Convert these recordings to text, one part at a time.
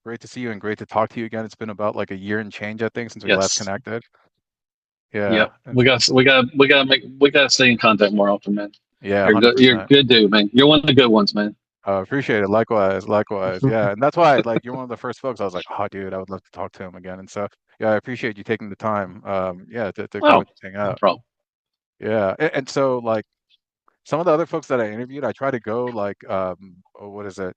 great to see you and great to talk to you again. It's been about like a year and change, I think, since we last Yes. connected. Yeah. Yep. We got to stay in contact more often, man. Yeah, You're good. You're a 100%. good dude, man. You're one of the good ones, man. Appreciate it. Likewise, likewise. Yeah, and that's why, like, you're one of the first folks I was like, oh, dude, I would love to talk to him again. And so, yeah, I appreciate you taking the time. Yeah, to come Oh, and hang no out. problem. Yeah, and so like some of the other folks that I interviewed, I try to go like, oh, what is it?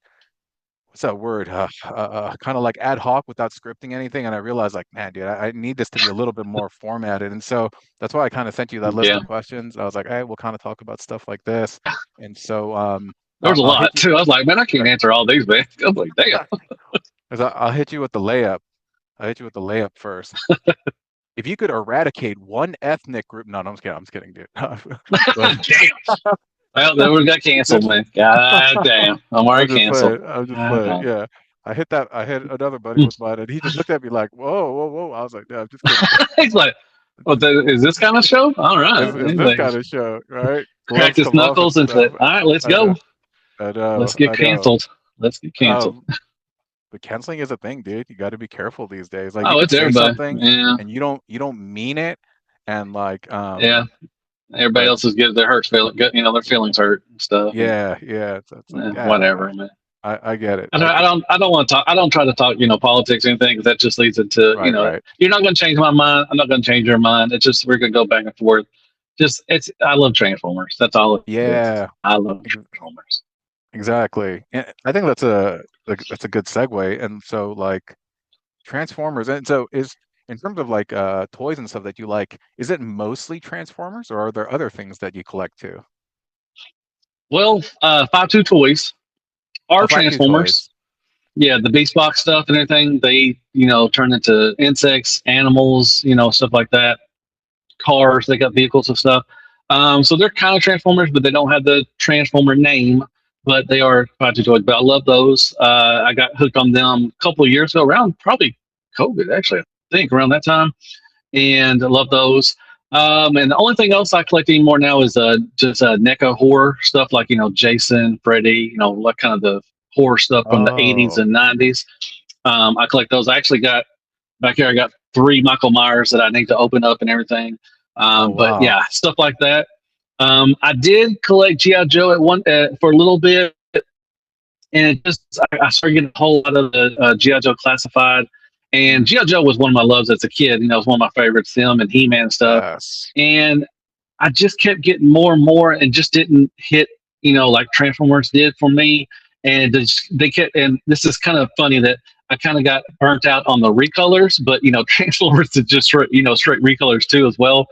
What's that word? Kind of like ad hoc without scripting anything. And I realized like, man, dude, I need this to be a little bit more formatted. And so that's why I kind of sent you that list Yeah. of questions. I was like, hey, we'll kind of talk about stuff like this. And so There was a I'll hit lot you. too. I was like, man, I can't answer all these, man. I'm like, damn. 'Cause I'll hit you with the layup. I'll hit you with the layup first. If you could eradicate one ethnic group, no, I'm just kidding. I'm just kidding, dude. But Damn. Well, then we got canceled, man. God damn. I'm I'm already just canceled. playing. I'm just God playing. damn. Yeah. I hit that. I hit another buddy with mine, and he just looked at me like, "Whoa, whoa, whoa!" I was like, "No, I'm just kidding, dude. He's like, oh, Just kidding. is this kind of show? All right. It's He's this like, kind of show, right? cracked Gloves his come off and knuckles and stuff." said, all right, let's I know. go. I Let's know. get I know. canceled. Let's get canceled. Um, but canceling is a thing, dude. You got to be careful these days. Like you Oh, could it's say everybody. something, Yeah. and you don't mean it, and like Yeah. Everybody but else is getting their hurts, their feelings hurt and stuff. And yeah, yeah. It's like, whatever, man. I get it. I don't, I don't, I don't want to talk. I don't try to talk, politics or anything, because that just leads into, Right, right. you're not going to change my mind. I'm not going to change your mind. It's just we're going to go back and forth. I love Transformers. That's all it is. Yeah, I love ex- Transformers. exactly. And I think that's a good segue. And so like Transformers, and so is in terms of like toys and stuff that you like, is it mostly Transformers, or are there other things that you collect too? Well, 5.2 toys Oh, are 5.2 Transformers. toys. Yeah, the Beast Box stuff and everything. They, turn into insects, animals, stuff like that. Cars, they got vehicles and stuff. So they're kind of Transformers, but they don't have the Transformer name. But they are 5.2 toys. But I love those. I got hooked on them a couple of years ago, around probably COVID, actually, I think around that time, and I love those. And the only thing else I collect anymore now is just NECA horror stuff, like Jason, Freddy, like kind of the horror stuff from the 80s Oh, and 90s. I collect those. I actually got back here. I got three Michael Myers that I need to open up and everything. oh But wow. yeah, stuff like that. I did collect GI Joe at one for a little bit, and I started getting a whole lot of the GI Joe classified. And Mm, GI Joe was one of my loves as a kid. It was one of my favorites, them and He Man stuff. yes. And I just kept getting more and more, and just didn't hit, like Transformers did for me. And they kept, and this is kind of funny that I kind of got burnt out on the recolors, but Transformers is just straight recolors too as well.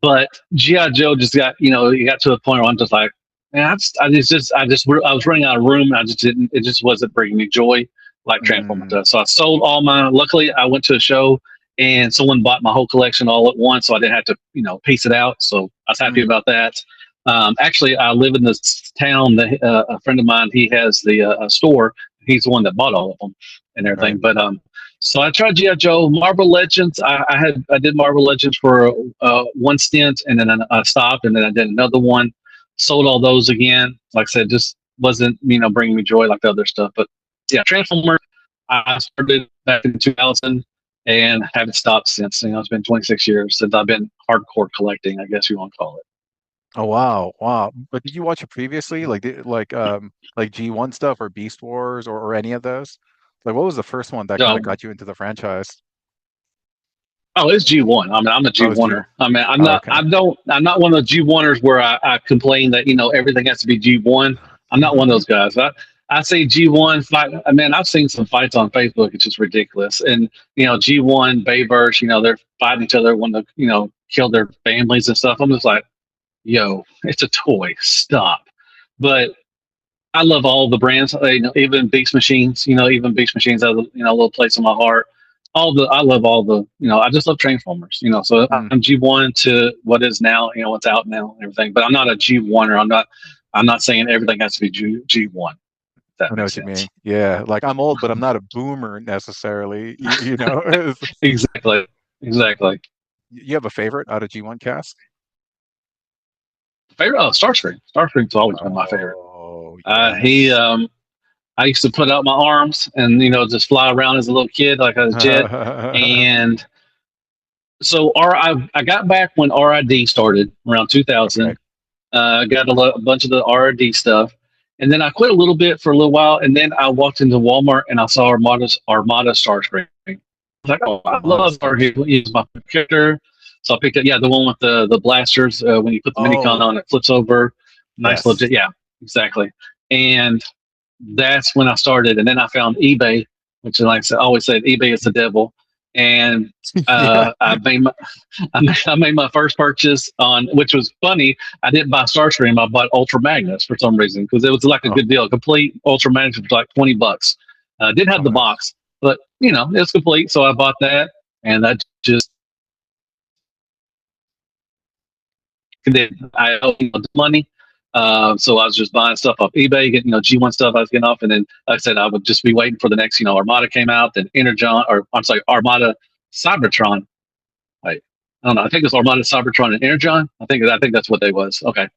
But GI Joe just got, you got to a point where I'm just like, man, I was running out of room. And I just didn't. It just wasn't bringing me joy like Transformers Mm, does. So I sold all my. Luckily, I went to a show and someone bought my whole collection all at once, so I didn't have to, piece it out. So I was happy mm, about that. Actually, I live in this town that a friend of mine, he has the store. He's the one that bought all of them and everything. right. But so I tried GI Joe, Marvel Legends. I did Marvel Legends for one stint, and then I stopped, and then I did another one. Sold all those again. Like I said, just wasn't bringing me joy like the other stuff. But yeah, Transformers. I started back in 2000 and haven't stopped since. It's been 26 years since I've been hardcore collecting, I guess you want to call it. Oh wow, wow. But did you watch it previously? Like G1 stuff or Beast Wars or any of those? Like what was the first one that kind of So, got you into the franchise? oh, it's G1. I mean, I'm a Oh, it's G. G1er. I mean, Oh, okay. I'm not one of the G1ers where I complain that, everything has to be G1. I'm not one of those guys. I say G1 fight. I mean, I've seen some fights on Facebook. It's just ridiculous. And, G1, Bayverse, they're fighting each other when kill their families and stuff. I'm just like, yo, it's a toy. Stop. But I love all the brands. Even Beast Machines. Even Beast Machines has a little place in my heart. I love all the. I just love Transformers. So Mm, I'm G1 to what is now. What's out now and everything. But I'm not a G1er. I'm not. I'm not saying everything has to be G1. If that I know makes what you sense. mean. Yeah, like I'm old, but I'm not a boomer necessarily. You know, Exactly. Exactly. you have a favorite out of G1 cast? Favorite? Oh, Starscream. Starscream's always been my favorite. Oh, He yes. I used to put out my arms and just fly around as a little kid like a jet. And so I got back when RID started around Okay. 2000. Got a bunch of the RID stuff, and then I quit a little bit for a little while, and then I walked into Walmart and I saw Armada Starscream. I was like, oh, I Armada love her. Stars. He's my character. So I picked up, yeah, the one with the blasters. When you put the minicon Oh, on, it flips over. Nice little, yes. yeah, exactly. And that's when I started. And then I found eBay, which is like I always said, eBay is the devil. And Yeah. I made my first purchase on, which was funny. I didn't buy Starscream. I bought Ultra Magnus for some reason because it was like a Oh, good deal. Complete Ultra Magnus was like $20. Did have oh, the nice. box, but it was complete. So I bought that, and that just I owe money. So I was just buying stuff off eBay, getting G1 stuff I was getting off, and then like I said, I would just be waiting for the next Armada came out, then Energon, or I'm sorry, Armada Cybertron. Right. I don't know. I think it's Armada Cybertron and Energon. I think that's what they was. Okay.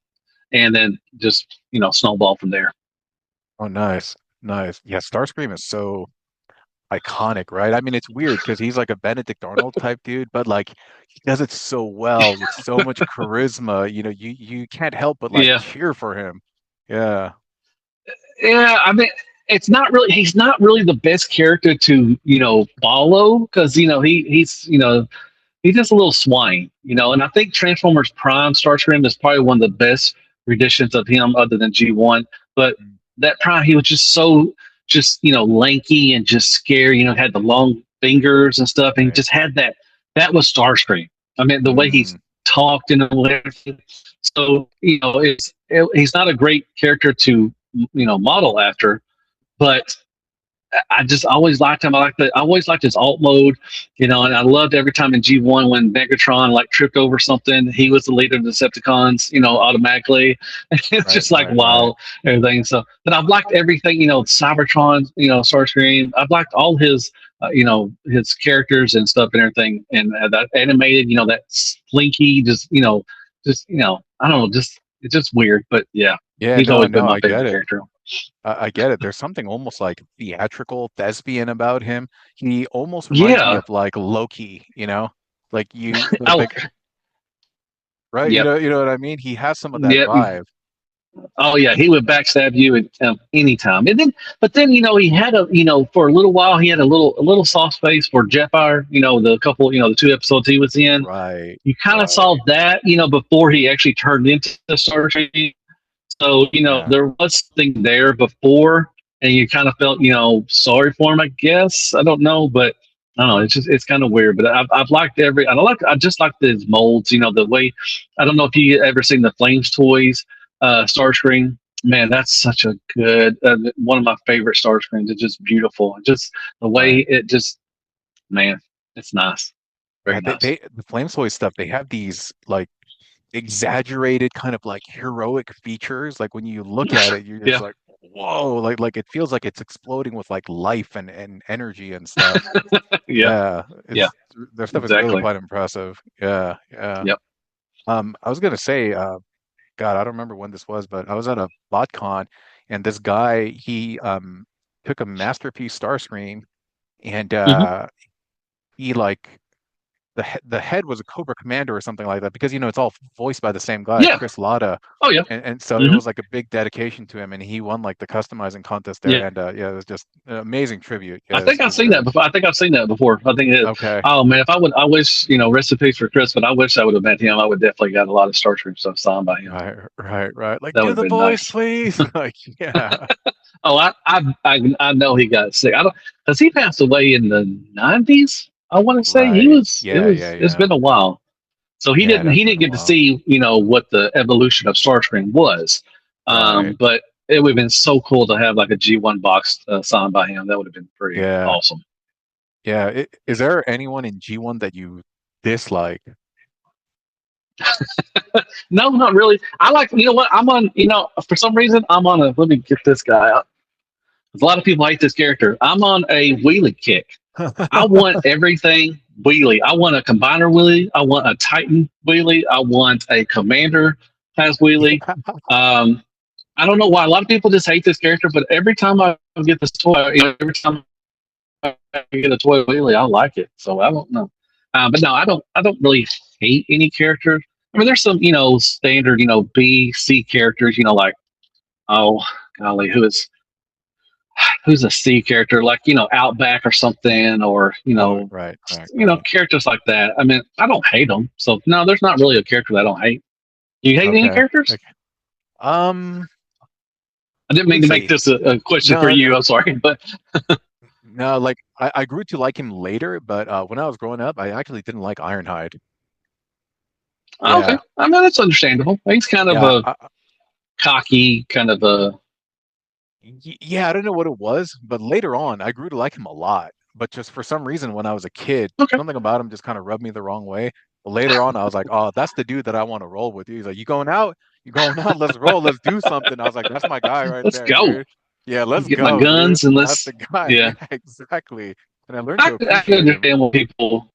And then just snowball from there. Oh, nice. Nice. Yeah, Starscream is so iconic, right? I mean, it's weird because he's like a Benedict Arnold type dude, but like he does it so well with so much charisma. You can't help but like Yeah. cheer for him. Yeah. Yeah. I mean, it's not really. He's not really the best character to follow because he's just a little swine, And I think Transformers Prime Starscream is probably one of the best renditions of him, other than G1. But Mm. that Prime, he was just so lanky and just scary. Had the long fingers and stuff, and he Right. just had that. That was Starscream. I mean, the way he's Mm, talked and everything. So he's not a great character to model after, but I just always liked him. I always liked his alt mode, and I loved every time in G1 when Megatron like tripped over something, he was the leader of the Decepticons, automatically. It's right, just like right, right. wow, everything. So, but I've liked everything, Cybertron, Starscream. I've liked all his characters and stuff and everything, and that animated, that slinky, I don't know, just it's just weird, but yeah, Yeah, he's no, always been no, my I get favorite it. character. I get it. There's something almost like theatrical, thespian about him. He almost reminds me Yeah. of like Loki, Like you Oh, like right, yep. you know what I mean? He has some of that Yep. vibe. Oh yeah, he would backstab you at any time. And then, but then he had for a little while he had a little soft space for Jetfire. The couple the two episodes he was in. Right, You kind of saw right. that before he actually turned into the Star Trek. So Yeah. there was something there before, and you kind of felt sorry for him. I guess I don't know, but I don't know. It's kind of weird. But I've liked I just like his molds. The way I don't know if you ever seen the Flames toys, Starscream. Man, that's such a good one of my favorite Starscreams. It's just beautiful. Just the way Right. it just man, it's nice, Yeah, very nice. the Flamesoy stuff, they have these like exaggerated kind of like heroic features. Like when you look at it, you're just Yeah, like, whoa, like it feels like it's exploding with like life and energy and stuff. yeah, Yeah, yeah, it's their stuff is really exactly. quite impressive. Yeah, yeah. Yep. I was gonna say, God, I don't remember when this was, but I was at a BotCon and this guy, he took a masterpiece Starscream and Hmm. he like the head was a Cobra Commander or something like that because it's all voiced by the same guy, Yeah. Chris Latta, Oh yeah. and so it Hmm. was like a big dedication to him, and he won like the customizing contest there, Yeah. and yeah, it was just an amazing tribute. I Yeah, think it I've was seen that really before. I think I've seen that before. I think it. okay. Oh man, if I would, I wish rest in peace for Chris, but I wish I would have met him. I would definitely got a lot of Starscream stuff signed by him. Right, right, right. Like, That do would have the been voice, nice. please. Like, yeah, Oh, I know he got sick. I don't because he passed away in the '90s. I want to say he right. was. Yeah, yeah, It's yeah. been a while. So he Yeah, it didn't has he been didn't a get to while. see what the evolution of Starscream was. Right. But it would have been so cool to have like a G1 box signed by him. That would have been pretty Yeah, awesome. yeah. Is there anyone in G1 that you dislike? No, not really. I like, what? I'm on, for some reason, I'm on a, let me get this guy out. A lot of people hate this character. I'm on a wheelie kick. I want everything wheelie. I want a combiner wheelie. I want a Titan wheelie. I want a commander has wheelie. Yeah. Um, I don't know why a lot of people just hate this character, but every time I get this toy, every time I get a toy lately, I like it. So I don't know, but no, I don't really hate any character. I mean, there's some standard B C characters, like oh golly, who's a C character like Outback or something, or Oh, right, right, right. characters like that. I mean, I don't hate them. So no, there's not really a character that I don't hate. You hate any Okay, characters? okay. Um, I didn't let mean me to make see. this a question for No, you. no, I'm sorry, but no. Like I grew to like him later, but when I was growing up, I actually didn't like Ironhide. okay. Yeah, I mean, that's understandable. He's kind of yeah. a cocky, kind of a Yeah, I don't know what it was, but later on, I grew to like him a lot. But just for some reason, when I was a kid, okay. something about him just kind of rubbed me the wrong way. But later on, I was like, oh, that's the dude that I want to roll with. He's like, you going out? You going out? Let's roll. Let's do something. I was like, that's my guy right Let's there, go. dude. Yeah, let's Get my go, dude. guns and That's let's the guy. yeah. Yeah, exactly. And I learned to I can appreciate him. understand what people,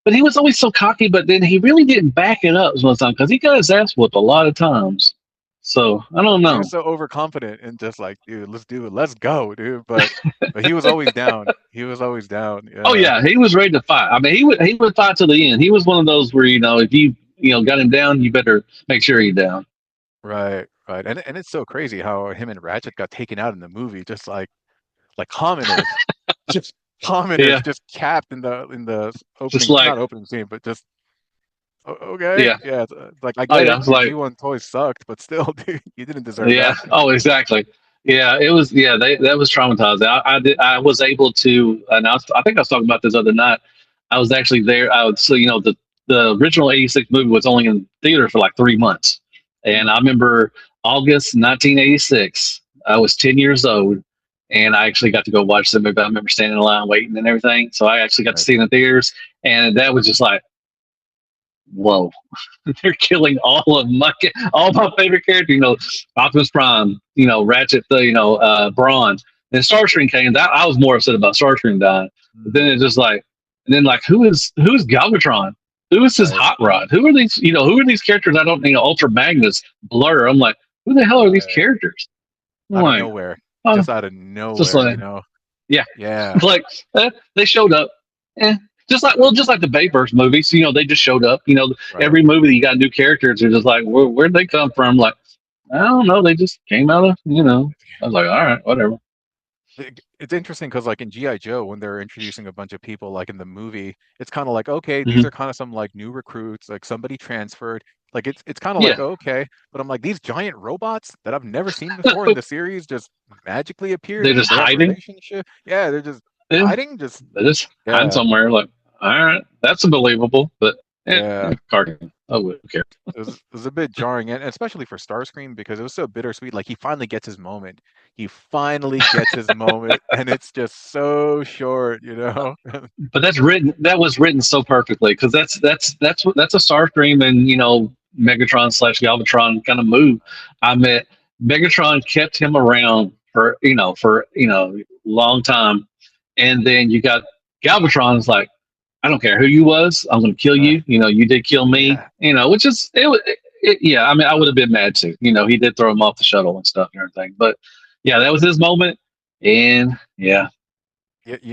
but he was always so cocky. But then he really didn't back it up most time because he got his ass whooped a lot of times. So I don't He was know. so overconfident and just like, dude, let's do it. Let's go, dude. But he was always down. He was always down. Oh Yeah. yeah, he was ready to fight. I mean, he would fight to the end. He was one of those where if you got him down, you better make sure he's down. Right, right. And it's so crazy how him and Ratchet got taken out in the movie, just like commoners. Just commoners Yeah, just capped in the just opening, like not opening scene, but just okay. yeah. Yeah, like I Oh get yeah, it. it's Your like G1 toys sucked, but still, dude, you didn't deserve yeah. that. Oh exactly. Yeah, it was. Yeah, that was traumatizing. I did. I was able to, and I think I was talking about this other night. I was actually there. I would so the original '86 movie was only in theaters for like 3 months, and I Mm, remember August 1986. I was 10 years old, and I actually got to go watch the movie. I remember standing in line waiting and everything. So I actually got to right. see it in theaters, and that was just like, whoa, they're killing all my favorite characters. Optimus Prime. Ratchet. Brawn. And Starscream came. That I was more upset about Starscream dying. But then Mm, it's just like, and then like, who is Galvatron? Who is his right. Hot Rod? Who are these? Who are these characters? I don't. Ultra Magnus, Blur. I'm like, who the hell are these Right. characters? I'm Out of like, nowhere. oh, Just out of just nowhere, like, yeah, Yeah, like they showed up. Eh. Just like the Bayverse movies, they just showed up. right. Every movie you got new characters. They're just like, where'd they come from? Like, I don't know. They just came out of. I was like, all right, whatever. It's interesting because like in G.I. Joe, when they're introducing a bunch of people like in the movie, it's kind of like, okay, these Hmm. are kind of some like new recruits, like somebody transferred. Like it's kind of like, Yeah, okay, but I'm like, these giant robots that I've never seen before in the series just magically appeared, they're and then just they have a hiding. relationship. Yeah, they're just Yeah, hiding, just they're just hiding yeah, somewhere. Like, all right, that's unbelievable. But yeah. cartoon. Oh, who cares? It was a bit jarring, and especially for Starscream because it was so bittersweet. Like he finally gets his moment. He finally gets his moment, and it's just so short. But that was written so perfectly because that's a Starscream and Megatron slash Galvatron kind of move. I mean, Megatron kept him around for long time, and then you got Galvatron's like, I don't care who you was, I'm going to kill Right. you. You did kill me. Yeah. Which is yeah. I mean, I would have been mad too. He did throw him off the shuttle and stuff and everything, but yeah, that was his moment, and yeah,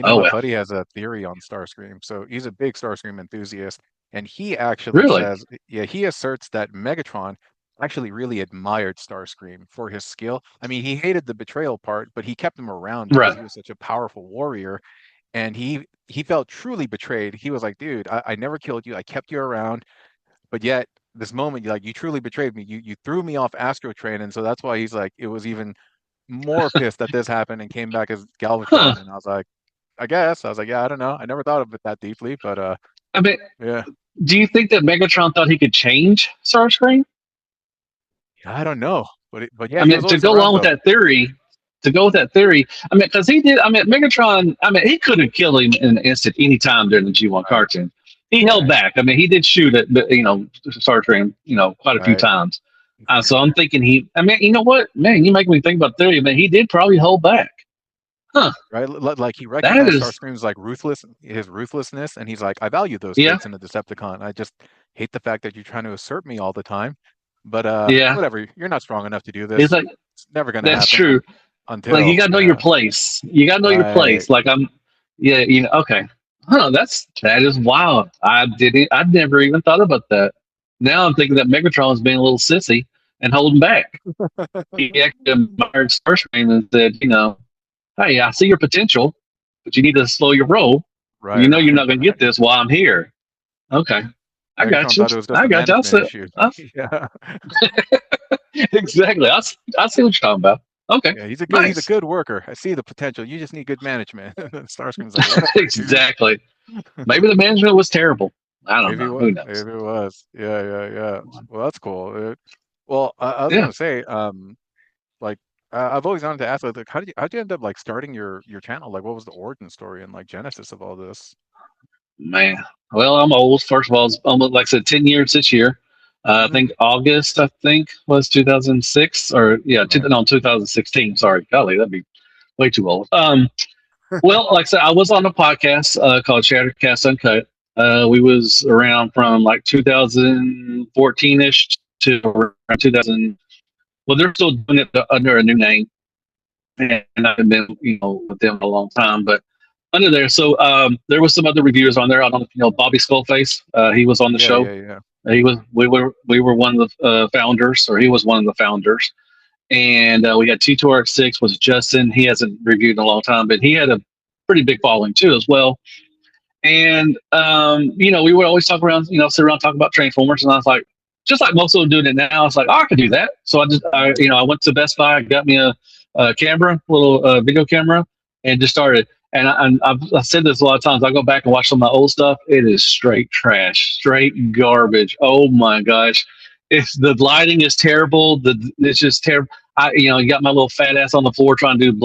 oh My well, buddy has a theory on Starscream. So he's a big Starscream enthusiast, and he actually really, says, yeah, he asserts that Megatron actually really admired Starscream for his skill. I mean, he hated the betrayal part, but he kept him around because right. he was such a powerful warrior, and he felt truly betrayed. He was like, dude, I never killed you. I kept you around, but yet this moment, like you truly betrayed me. You threw me off Astro Train, and so that's why he's like, it was even more pissed that this happened and came back as Huh. Galvatron. And I was like, I guess. I was like, yeah, I don't know. I never thought of it that deeply, but I mean, yeah, do you think that Megatron thought he could change Starscream? I don't know. But yeah, I he mean, was to always go around along with though. that theory, I mean, because he did. I mean, Megatron. I mean, he could have killed him in an instant any time during the G1 Right, cartoon. He held right, back. I mean, he did shoot at Starscream, quite a few right, times. So I'm thinking he. I mean, you know what, man? You make me think about theory. Man, he did probably hold back. Huh? right. Like he That recognized is, Starscream's like his ruthlessness, and he's like, I value those yeah. traits in a Decepticon. I just hate the fact that you're trying to assert me all the time. But Yeah, whatever. You're not strong enough to do it's this. like It's never gonna that's happen true. Like you until, gotta know your yeah, place. You gotta know your right. place. Like I'm, yeah, okay. Huh, that is wild. I'd never even thought about that. Now I'm thinking that Megatron is being a little sissy and holding back. He actually admired Starscream and said, hey, I see your potential, but you need to slow your roll. Right, You know you're right, not going to get right. this while I'm here. Okay, I got Megatron you. thought it was just I a got you. management issue. Yeah. Exactly. I see what you're talking about. Okay, Yeah, he's a nice. good worker. I see the potential. You just need good management. Starscream's like, whatever, dude. Exactly. Maybe the management was terrible. I don't Maybe know. what Who knows? maybe it was. Yeah, yeah, yeah. Well, that's cool. Well, I was Yeah, gonna say, like, I've always wanted to ask, like, how did you end up like starting your channel? Like, what was the origin story and like genesis of all this? man. Well, I'm old. First of all, it's almost like I said, 10 years this year. I Hmm. think August, I think, was 2006 or yeah, Right. no, 2016. Sorry. Golly, that'd be way too old. Well, like I said, I was on a podcast called Shattercast Uncut. We was around from like 2014-ish to around 2000. Well, they're still doing it under a new name, and I've been with them a long time. But under there, so there was some other reviewers on there. I don't know if Bobby Skullface. He was on the Yeah, show. yeah, yeah. We were one of the founders, or he was one of the founders. And we had T2RX6 was Justin. He hasn't reviewed in a long time, but he had a pretty big following too as well. And we would always talk around, sit around talk about Transformers, and I was like, just like most of them doing it now, I was like, oh, I could do that. So I went to Best Buy, got me a camera, little video camera, and just started. And I've said this a lot of times. I go back and watch some of my old stuff. It is straight trash, straight garbage. Oh my gosh, it's the lighting is terrible. It's just terrible. You got my little fat ass on the floor trying to do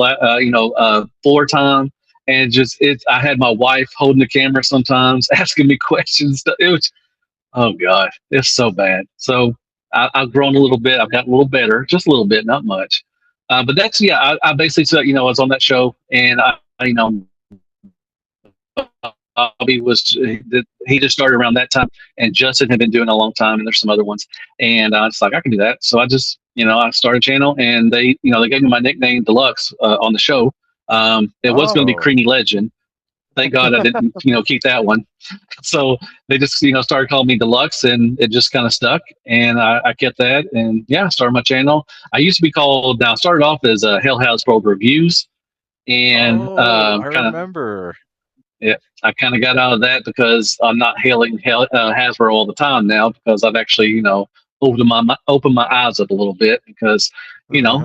floor time, and I had my wife holding the camera sometimes asking me questions. It was, oh god, it's so bad. So I've grown a little bit. I've gotten a little better, just a little bit, not much. But that's, yeah, I basically said, I was on that show, and Bobby he just started around that time, and Justin had been doing it a long time, and there's some other ones, and I was like, I can do that. So I just, I started a channel, and they gave me my nickname Deluxe on the show. It was going to be Oh, Creamy Legend. Thank God I didn't, keep that one. So they just, started calling me Deluxe, and it just kind of stuck. And I kept that, and yeah, I started my channel. I used to be called. Now I started off as Hell Hasbro Reviews, and oh, I remember. yeah, I kind of got out of that because I'm not hailing Hasbro all the time now, because I've actually, opened my eyes up a little bit, because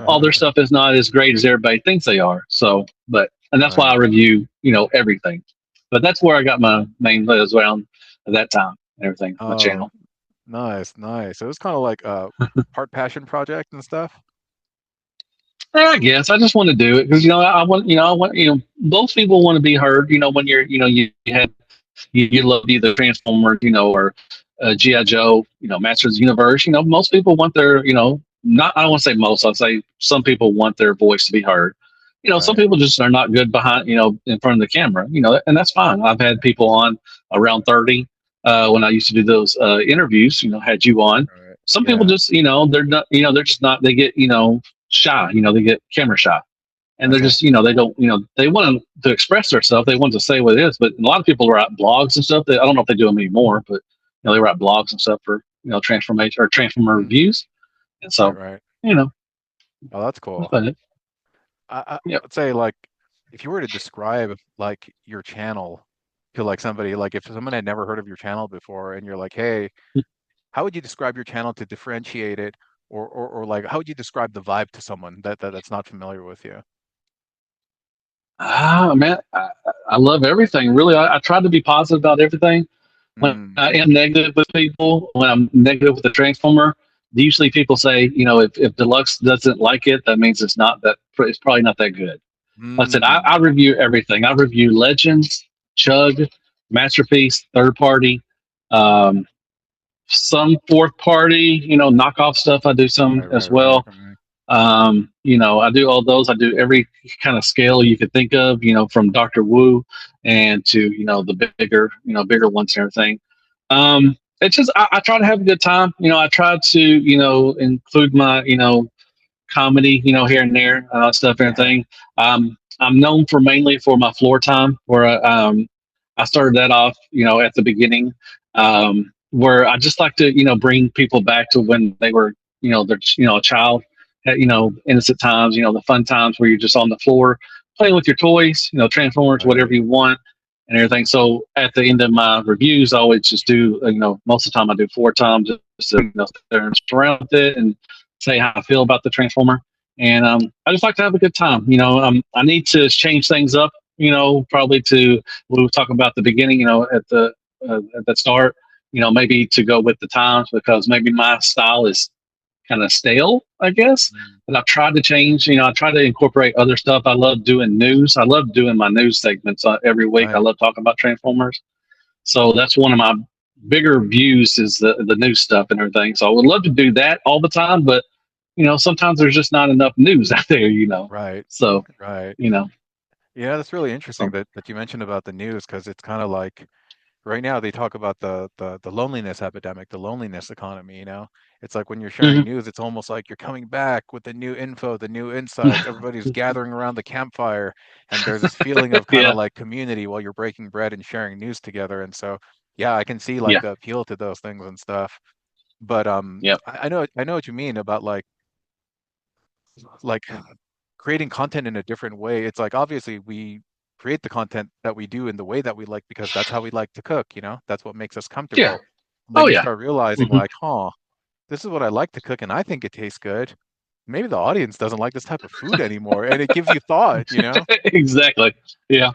all their stuff is not as great as everybody thinks they are. So, and that's why Right. I review everything. But that's where I got my main lives around at that time. And everything, my Oh, channel. nice, nice. So it was kind of like a part passion project and stuff. Yeah, I guess I just want to do it because most people want to be heard. When you have you love either Transformers, or GI Joe, Masters of the Universe. Most people want their, not, I don't want to say most. I'll say some people want their voice to be heard. Some Right. people just are not good behind, in front of the camera. And that's fine. I've had people on around 30 when I used to do those interviews. Had you on. Right. Some people Yeah. just, they're not, they're just not. They get, shy. They get camera shy, and they're Okay. just, they don't, they want to express themselves. They want to say what it is. But a lot of people write blogs and stuff. I don't know if they do them anymore, but they write blogs and stuff for transformation or transformer Hmm. reviews. And Right. so, Right. you know, Oh, that's that's cool. about it. Yep. I'd say like if you were to describe like your channel to like somebody, like if someone had never heard of your channel before and you're like, hey, how would you describe your channel to differentiate it, or like how would you describe the vibe to someone that's not familiar with you? Man, I love everything. Really, I try to be positive about everything. When Mm, I am negative with people, when I'm negative with the Transformer, usually people say, if Deluxe doesn't like it, that means it's probably not that good. Like I said, I mm, review everything. I review Legends, Chug, Masterpiece, third party, um, some fourth party, knockoff stuff. I do some right, as right, right, well. right. I do all those. I do every kind of scale you could think of, from Doctor Wu and to, the bigger ones and everything. it's just I try to have a good time. I try to include my comedy, here and there, stuff and Yeah, everything. I'm known for mainly for my floor time, where I started that off, at the beginning, where I just like to, bring people back to when they were, they're, a child, at, innocent times, the fun times where you're just on the floor playing with your toys, Transformers, whatever right, you want. And everything. So at the end of my reviews, I always just do, most of the time I do floor time, just to, sit there and surround with it and say how I feel about the Transformer. And I just like to have a good time. I need to change things up. Probably to what we were talking about at the beginning. At the start. Maybe to go with the times because maybe my style is kind of stale, I guess. mm, But I've tried to change. I try to incorporate other stuff. I love doing news. I love doing my news segments every week. I right. love talking about Transformers. So that's one of my bigger views is the new stuff and everything. So I would love to do that all the time, but sometimes there's just not enough news out there. Right, So, right. you know, Yeah, that's really interesting so, that you mentioned about the news because it's kind of like right now they talk about the loneliness epidemic, the loneliness economy, you know? It's like when you're sharing mhm. news, it's almost like you're coming back with the new info, the new insights. Everybody's gathering around the campfire and there's this feeling of kind of Yeah, like community while you're breaking bread and sharing news together. And so, yeah, I can see like yeah, the appeal to those things and stuff. But yep, I know what you mean about like creating content in a different way. It's like obviously we create the content that we do in the way that we like because that's how we like to cook, you know? That's what makes us yeah. comfortable. And then Oh, you yeah. start realizing Hmm. like, huh, this is what I like to cook and I think it tastes good. Maybe the audience doesn't like this type of food anymore. And it gives you thought, you know? Exactly. Yeah.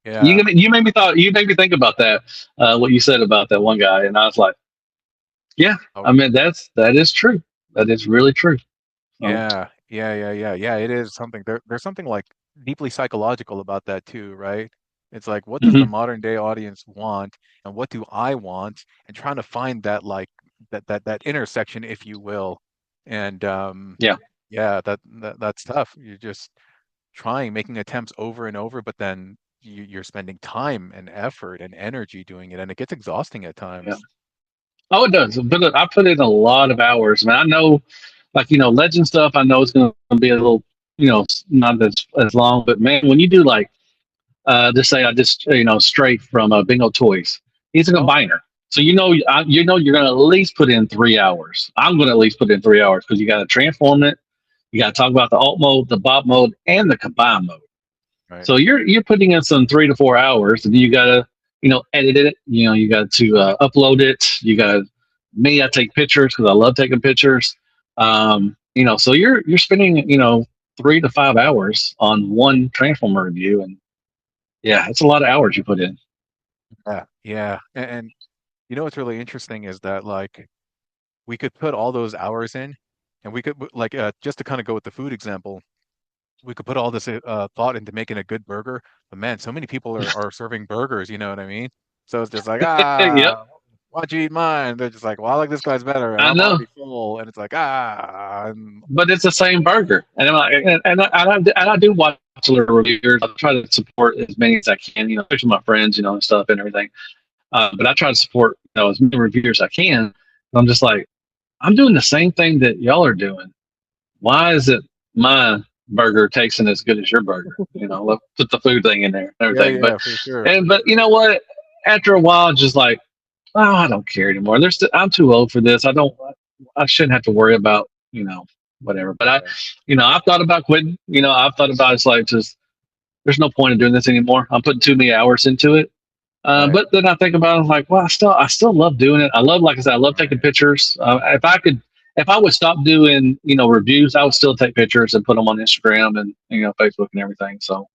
Yeah. You made me think about that, what you said about that one guy. And I was like, yeah, Oh, I mean, that is true. That is really true. So, yeah. It is something there's something like deeply psychological about that too, right? It's like what does the mhm. modern day audience want and what do I want? And trying to find that like that intersection, if you will. And Yeah. yeah, that's tough. You're just trying, making attempts over and over, but then you're spending time and effort and energy doing it, and it gets exhausting at Yeah. times. Oh, it does. But I put in a lot of hours. Man, I know, like, legend stuff, I know it's going to be a little, not as long. But man, when you do like, just say I just, straight from Bingo Toys, he's a Oh, combiner. So you're going to at least put in 3 hours. I'm going to at least put in 3 hours because you got to transform it. You got to talk about the alt mode, the bot mode, and the combine mode. right. So you're putting in some 3 to 4 hours, and you gotta edit it. You got to upload it. You got me. I take pictures because I love taking pictures. So you're spending 3 to 5 hours on one transformer review, and yeah, it's a lot of hours you put in. Yeah. And you know what's really interesting is that like we could put all those hours in, and we could like just to kind of go with the food example, we could put all this thought into making a good burger. But man, so many people are serving burgers, you know what I mean? So it's just like, Yep, why don't you eat mine? They're just like, well, I like this guy's better, and I I'm know, already full, and it's like, and but it's the same burger, and I'm like, and I do watch a little reviewers. I try to support as many as I can, especially my friends, and stuff and everything. But I try to support as many reviewers as I can. I'm just like, I'm doing the same thing that y'all are doing. Why is it my burger tasting as good as your burger? Let's put the food thing in there and everything. But for sure, and for but you sure. know what? After a while, just like, oh, I don't care anymore. I'm too old for this. I shouldn't have to worry about whatever. But Right, I've thought about quitting. I've thought about it's like just there's no point in doing this anymore. I'm putting too many hours into it. right, But then I think about it, I'm like, well, I still love doing it. I love, like I said, I love taking right. pictures. If I would stop doing, reviews, I would still take pictures and put them on Instagram and Facebook and everything. So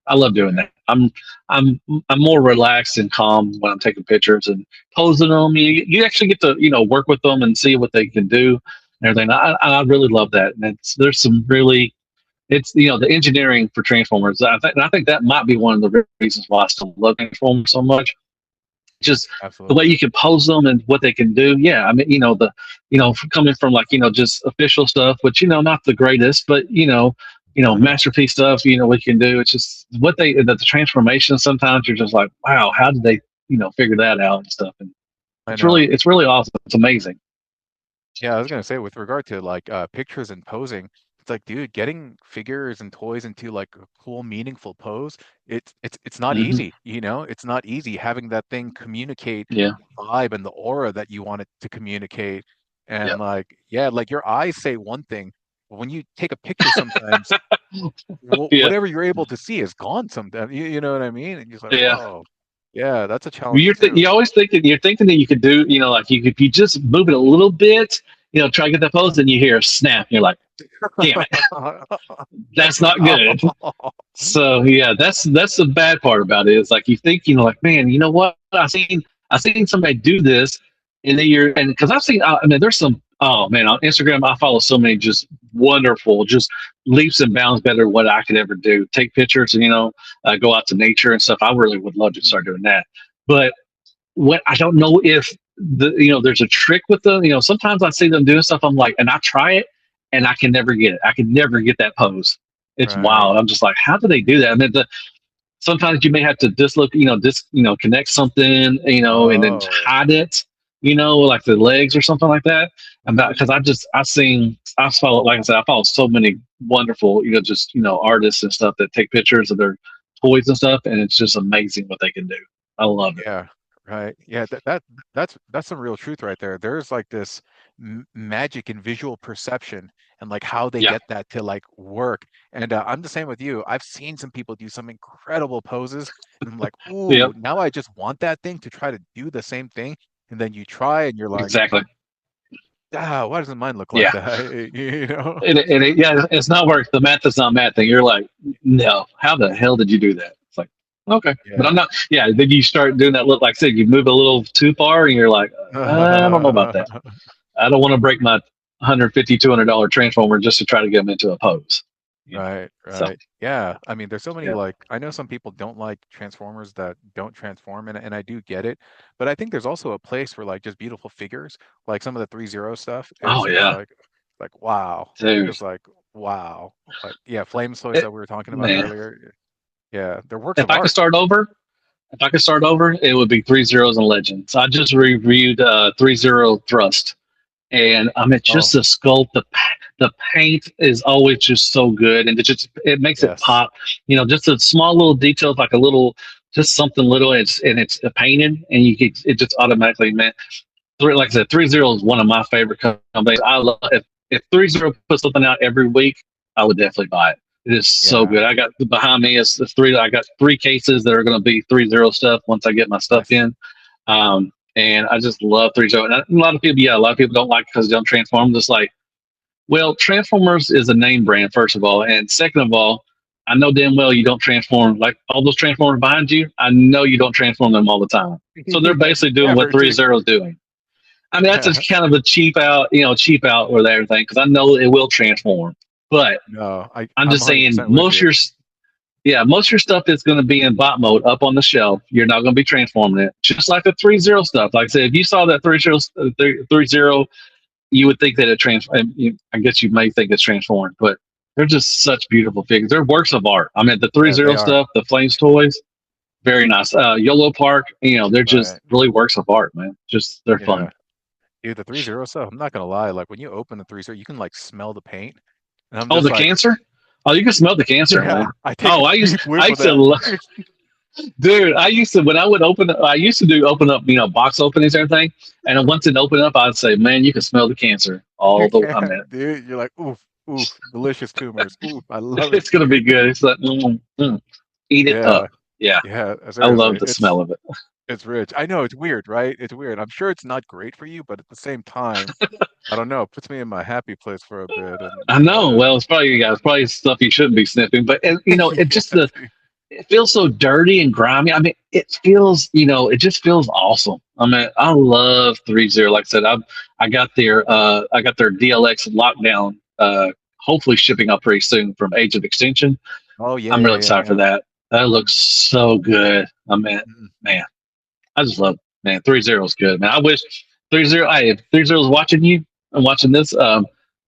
I love doing Right. that. I'm I'm more relaxed and calm when I'm taking pictures and posing them. You actually get to work with them and see what they can do and everything. I really love that. And there's some really it's the engineering for Transformers. I think that might be one of the reasons why I still love Transformers so much. Just the way Absolutely. you can pose them and what they can do. Yeah, I mean, coming from like just official stuff, which not the greatest, but masterpiece stuff. What you can do. It's just what the transformation. Sometimes you're just like, wow, how did they figure that out and stuff. And I know. It's really awesome. It's amazing. Yeah, I was gonna say with regard to like pictures and posing, it's like, dude, getting figures and toys into like a cool, meaningful pose, it's not Hmm. easy, you know? It's not easy having that thing communicate Yeah. the vibe and the aura that you want it to communicate. And Yep. like, yeah, like your eyes say one thing, but when you take a picture sometimes, Yeah. whatever you're able to see is gone sometimes. You know what I mean? And you're just like, Yeah. whoa, yeah, that's a challenge too. You always thinking you're thinking that you could do, you know, like you if you just move it a little bit, you know, try to get that pose, and you hear a snap. You're like, damn it, that's not good. So yeah, that's the bad part about it. It's like you think, you know, like, man, you know what? I seen somebody do this, and then you're and because I've seen, I mean, there's some. Oh man, on Instagram, I follow so many just wonderful, just leaps and bounds better than what I could ever do. Take pictures and, you know, go out to nature and stuff. I really would love to start doing that, but what I don't know if there's a trick with them. You know, sometimes I see them doing stuff. I'm like, and I try it, and I can never get it. I can never get that pose. It's Right. wild. I'm just like, how do they do that? I mean, sometimes you may have to dislocate, connect something, and then Oh, hide it, like the legs or something like that. And because I follow, like I said, I follow so many wonderful, artists and stuff that take pictures of their toys and stuff, and it's just amazing what they can do. I love it. yeah, right. Yeah, that's some real truth right there. There's like this m magic in visual perception and like how they Yeah, get that to like work. And I'm the same with you. I've seen some people do some incredible poses, and I'm like, yeah, ooh, now I just want that thing to try to do the same thing. And then you try, and you're like, exactly. ah, why doesn't mine look like Yeah. that? You know? Yeah, it's not work. The math is not math thing. You're like, no, how the hell did you do that? It's like, okay, but I'm Yeah. not. Yeah, then you start doing that. Look, like I said, you move a little too far, and you're like, I don't know about that. I don't want to break my 150, $200 transformer just to try to get them into a pose. Right, So, right. Yeah. I mean, there's so many yeah. like I know some people don't like Transformers that don't transform and I do get it. But I think there's also a place for like just beautiful figures. Like some of the 3 Zero stuff is Oh just yeah, like wow. dude. Just like wow. Like yeah, Flame Toys It, that we were talking about man, earlier. Yeah, they're works if of I could art. start over, if I could start over, it would be 3 Zeros and Legends. I just reviewed 3 Zero Thrust, and I mean, just Oh, the sculpt, the paint is always just so good, and it makes it yes. pop. Just a small little details, like a little, just something little, and it's painted, and it just automatically, man. Like I said, 3 Zero is one of my favorite companies. I love if 3 Zero puts something out every week, I would definitely buy it. It is so Yeah. good. I got behind me is the three. I got three cases that are going to be 3 Zero stuff once I get my stuff Nice. in. And I just love 3 Zero. And a lot of people, yeah, a lot of people don't like it because they don't transform. Just like, well, Transformers is a name brand, first of all, and second of all, I know damn well you don't transform like all those Transformers behind you. I know you don't transform them all the time. So they're Yeah, basically you doing what never Three do. Zero is doing. I mean, that's Yeah. just kind of a cheap out with everything because I know it will transform. But No, I'm I'm just saying, 100% with you. most of your stuff is going to be in bot mode up on the shelf. You're not going to be transforming it, just like the 3 Zero stuff. Like I said, if you saw that 3 Zero, 3 Zero, you would think that it transformed. I guess you may think it's transformed, but they're just such beautiful figures. They're works of art. I mean, the three Yeah, zero they are. stuff, the Flames toys, very nice. YOLO Park, they're just Right. really works of art, man. Just they're fun. Yeah. Dude, the 3 Zero stuff, I'm not gonna lie, like when you open the 3 Zero, you can like smell the paint. And I'm Oh, just the like, cancer. Oh, you can smell the cancer, yeah, man. I take a Oh, deep whiff I of used to, that. dude. I used to when I would I used to do open up, box openings and everything. And then once it opened up, I'd say, man, you can smell the cancer. I Yeah, mean, dude, you're like, oof, oof, delicious tumors. Oof, I love it. it's gonna be good. It's like, eat it Yeah, up. Yeah, yeah, I love seriously. the smell of it. It's rich. I know it's weird, right? It's weird. I'm sure it's not great for you, but at the same time, I don't know, it puts me in my happy place for a bit. And I know. yeah. Well, it's probably stuff you shouldn't be sniffing, but Yeah, dude. it feels so dirty and grimy. I mean, it just feels awesome. I mean, I love 3 Zero. Like I said, I got their DLX lockdown. Hopefully shipping up pretty soon from Age of Extinction. Oh yeah, I'm yeah, really yeah, excited for yeah. that. That Mm, looks so good. I mean, mm. man, I just love man. 3 Zero is good, man. I wish 3 Zero. If 3 Zero is watching you and watching this,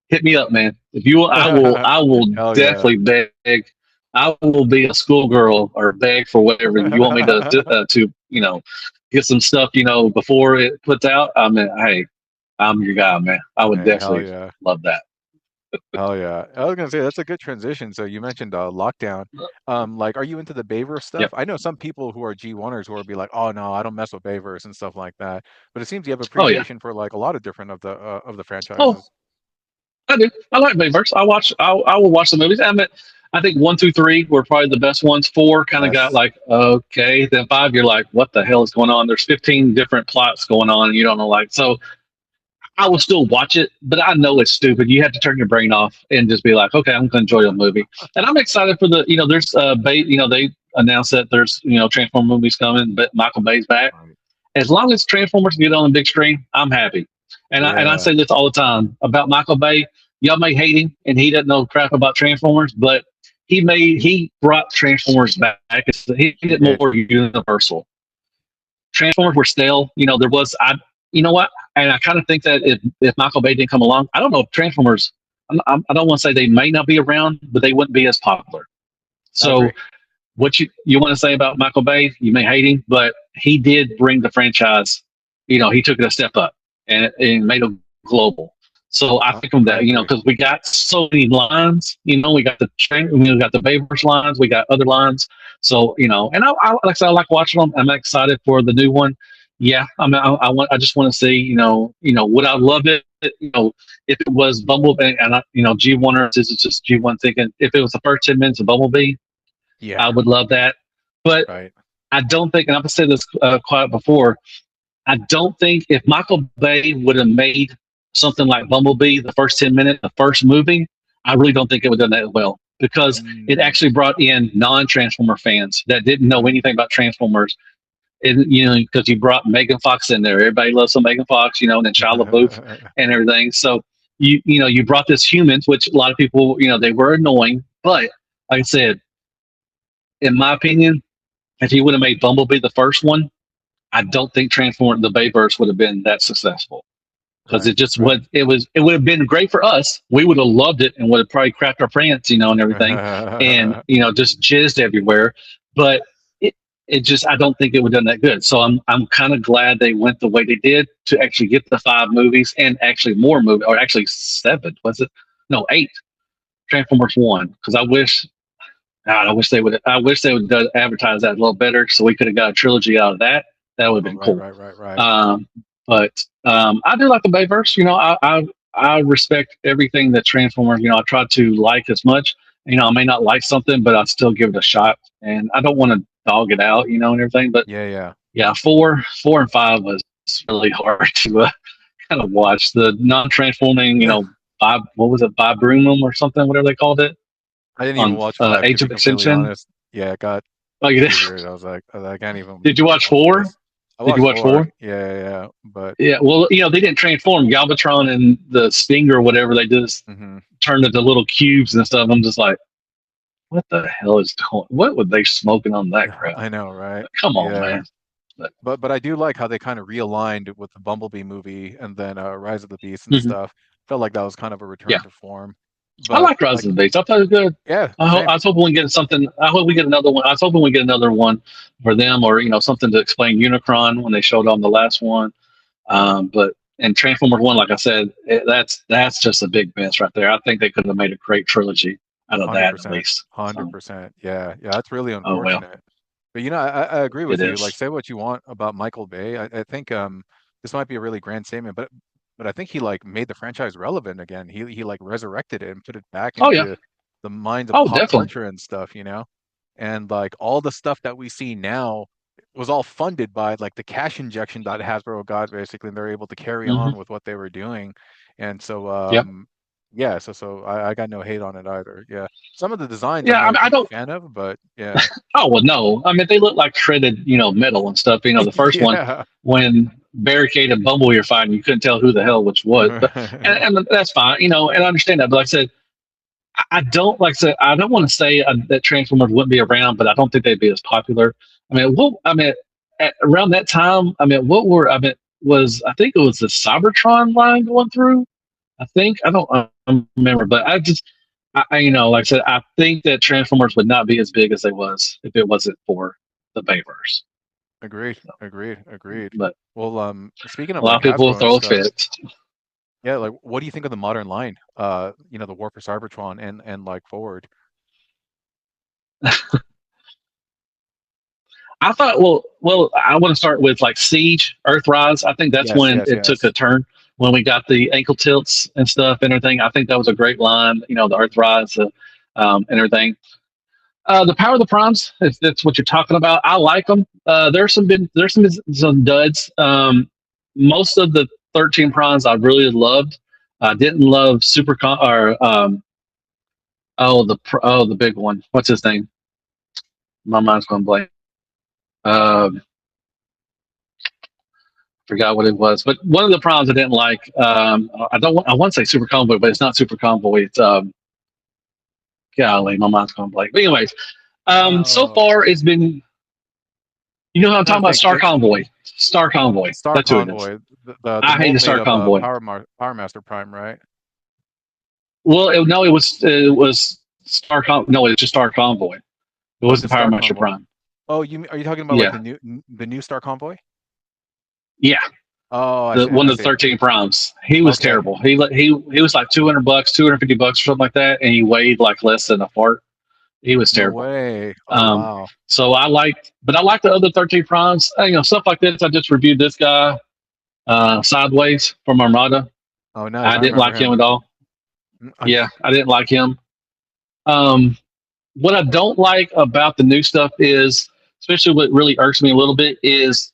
hit me up, man. If you, I will Hell yeah. definitely beg. I will be a schoolgirl or beg for whatever you want me to get some stuff before it puts out. I mean, hey, I'm your guy, man. I would Hey, hell definitely yeah. love that. Hell yeah. I was gonna say that's a good transition. So you mentioned lockdown. Like are you into the Bayverse stuff? Yep. I know some people who are G1ers who are be like, oh no, I don't mess with Bayverse and stuff like that. But it seems you have Oh yeah. appreciation for like a lot of different of the Oh, franchises. I do. I like Bayverse. I will watch the movies. I think one, two, three were probably the best ones. Four kind of got Yes. like okay. Then five, you're like, what the hell is going on? There's 15 different plots going on, and you don't know like so. I will still watch it, but I know it's stupid. You have to turn your brain off and just be like, okay, I'm going to enjoy the movie. And I'm excited for there's they announced that there's Transformer movies coming, but Michael Bay's back. Right. As long as Transformers get on the big screen, I'm happy. And I Yeah. say this all the time about Michael Bay. Y'all may hate him, and he doesn't know crap about Transformers, but he brought Transformers back. He He did did. more universal. Transformers were stale. You know what? And I kind of think that if Michael Bay didn't come along, I don't know if Transformers. I don't want to say they may not be around, but they wouldn't be as popular. I So agree. what you want to say about Michael Bay? You may hate him, but he did bring the franchise. He took it a step up and made it global. So I think of I that, agree. because we got so many lines. We got the train, we got the Bayverse lines, we got other lines. So and I like I said, I like watching them. I'm excited for the new one. Yeah, I mean, I just want to see, would I love it? If it was Bumblebee and G1 or is it just G1 thinking if it was the first 10 minutes of Bumblebee, I Yeah. would love that. But Right. I don't think, and I've said this quite before, I don't think if Michael Bay would have made something like Bumblebee the first 10 minutes, the first movie, I really don't think it would have done that well because it Mm, actually brought in non Transformer fans that didn't know mhm. anything about Transformers. And, because you brought Megan Fox in there. Everybody loves some Megan Fox, and then Shia LaBeouf and everything. So you brought this humans, which a lot of people, they were annoying. But like I said, in my opinion, if he would have made Bumblebee the first one, I don't think Transform the Bayverse would have been that successful because Right. it just Right. would it would have been great for us. We would have loved it and would have probably crapped our pants, and everything, and just jizzed everywhere. But it just I don't think it would have done that good. So I'm kind of glad they went the way they did to actually get the five movies and actually more movies or actually seven was it? No, eight Transformers one because God, I wish they would advertise that a little better, so we could have got a trilogy out of that. That would have Oh, been right, cool. right, right, right. Um, but I do like the Bayverse. I respect everything that Transformers. I try to like as much. I may not like something, but I still give it a shot, and I don't want to dog it out, and everything. But Yeah, yeah. yeah, four and five was really hard to kind of watch. The non-transforming, what was it, viburnum or something, whatever they called it I didn't even on watch five to Age be of completely Extinction. honest. Yeah, it got Like, too weird. I can't even did you watch watch four? this. I Did you watched watch four. four? Yeah, yeah, yeah. But Yeah, well, they didn't transform Galvatron and the Stinger or whatever. They just mhm. turned into little cubes and stuff. I'm just like, what the hell is going? What were they smoking on that crap? I know, right? Like, come on, Yeah. man. But, But I do like how they kind of realigned with the Bumblebee movie and then Rise of the Beast and mhm. stuff. Felt like that was kind of a Yeah, return to form. I But like Rise like, of the Beast. I thought it was good. yeah, I same. was hoping we get something. I hope we get another one. I was hoping we get another one for them, or something to explain Unicron when they showed on the last one. But and Transformers One, like I said, that's just a big miss right there. I think they could have made a great trilogy out of that at 100%. least. So, 100%. Yeah, yeah, that's really oh well, unfortunate. But I agree it with you. Like, is. say what you want about Michael Bay. I think this might be a really grand statement, but I think he like made the franchise relevant again. He like resurrected it and put it back Oh yeah. into the minds of Oh, pop definitely. culture and stuff, you know? And like all the stuff that we see now was all funded by like the cash injection that Hasbro got basically, and they're able to carry Hmm. on with what they were doing. And so Yeah. yeah, so I got no hate on it either. Yeah. Some of the designs I'm Yeah. I not mean, a I huge don't. fan of, but yeah. Oh well, no. I mean, they look like shredded, metal and stuff. The first one Yeah. when Barricade and Bumblebee are fighting, you couldn't tell who the hell which was. But and that's fine, and I understand that. But like I said, I don't like I said I don't want to say that Transformers wouldn't be around, but I don't think they'd be as popular. Around that time, what were was I think it was the Cybertron line going through. I think I don't remember, but I just like I said, I think that Transformers would not be as big as they was if it wasn't for the Bayverse. Agreed, agreed, agreed. But Well, speaking a of lot like of people Hasbro and throw a stuff, fit. yeah, like what do you think of the modern line? The War for Cybertron and like forward. I thought, I want to start with like Siege, Earthrise. I think that's Yes, when yes, it took a yes. turn when we got the ankle tilts and stuff and everything. I think that was a great line. The Earthrise and everything. The Power of the Primes, if that's what you're talking about, I like them. There's some duds. Most of the 13 Primes I really loved. I didn't love or the big one. What's his name? My mind's going blank. Um, Forgot what it was, but one of the Primes I didn't like. I want to say Super Convoy, but it's not Super Convoy. It's golly, my mind's going blank. But anyways, so Oh, far it's been. How I'm I'm trying talking to about think. Star Convoy. Star Convoy. Star That's who it is. Convoy, the I hate mold the made Star of Convoy. Power Master Prime, right? Well, no, it was No, it's just Star Convoy. It Oh, was the just Power Star Master Convoy. Prime. Oh, are you talking about like Yeah, the new Star Convoy? yeah. Oh, I The see, one I of the see. 13 primes. He was Okay. terrible. He was like $200, $250 or something like that, and he weighed like less than a fart. He was No terrible. way. Oh, Um, wow. so I liked the other 13 primes. Stuff like this. I just reviewed this guy, Sideways from Armada. Oh, nice. I I didn't remember like him him. at all. Yeah, I didn't like him. Um, what I don't like about the new stuff is, especially what really irks me a little bit, is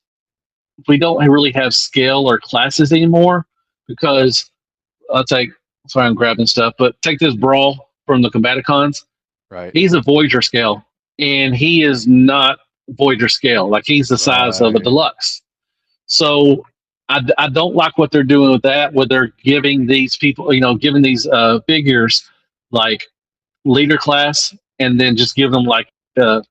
we don't really have scale or classes anymore. Because I'll take, sorry, I'm grabbing stuff, but take this Brawl from the Combaticons. Right. He's a Voyager scale, and he is not Voyager scale. Like he's the size of a Right. Deluxe. So I don't like what they're doing with that, where they're giving these people, giving these figures like leader class, and then just give them like an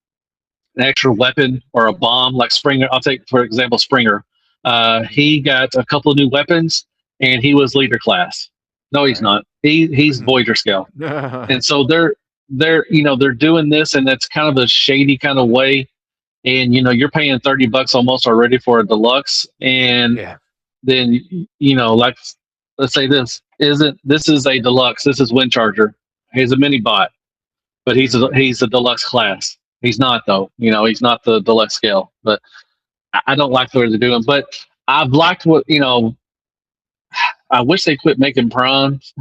extra weapon or a bomb, like Springer. I'll take, for example, Springer. Mhm. He got a couple of new weapons, and he was leader class. No, he's Right. not. He's Voyager scale, and so they're doing this, and that's kind of a shady kind of way. And you're paying $30 almost already for a deluxe, and Yeah. then like let's say this is a deluxe. This is Wind Charger. He's a mini bot, but Hmm. he's a deluxe class. He's not though. He's not the deluxe scale. But I don't like what they're doing. But I've liked what I wish they quit making primes.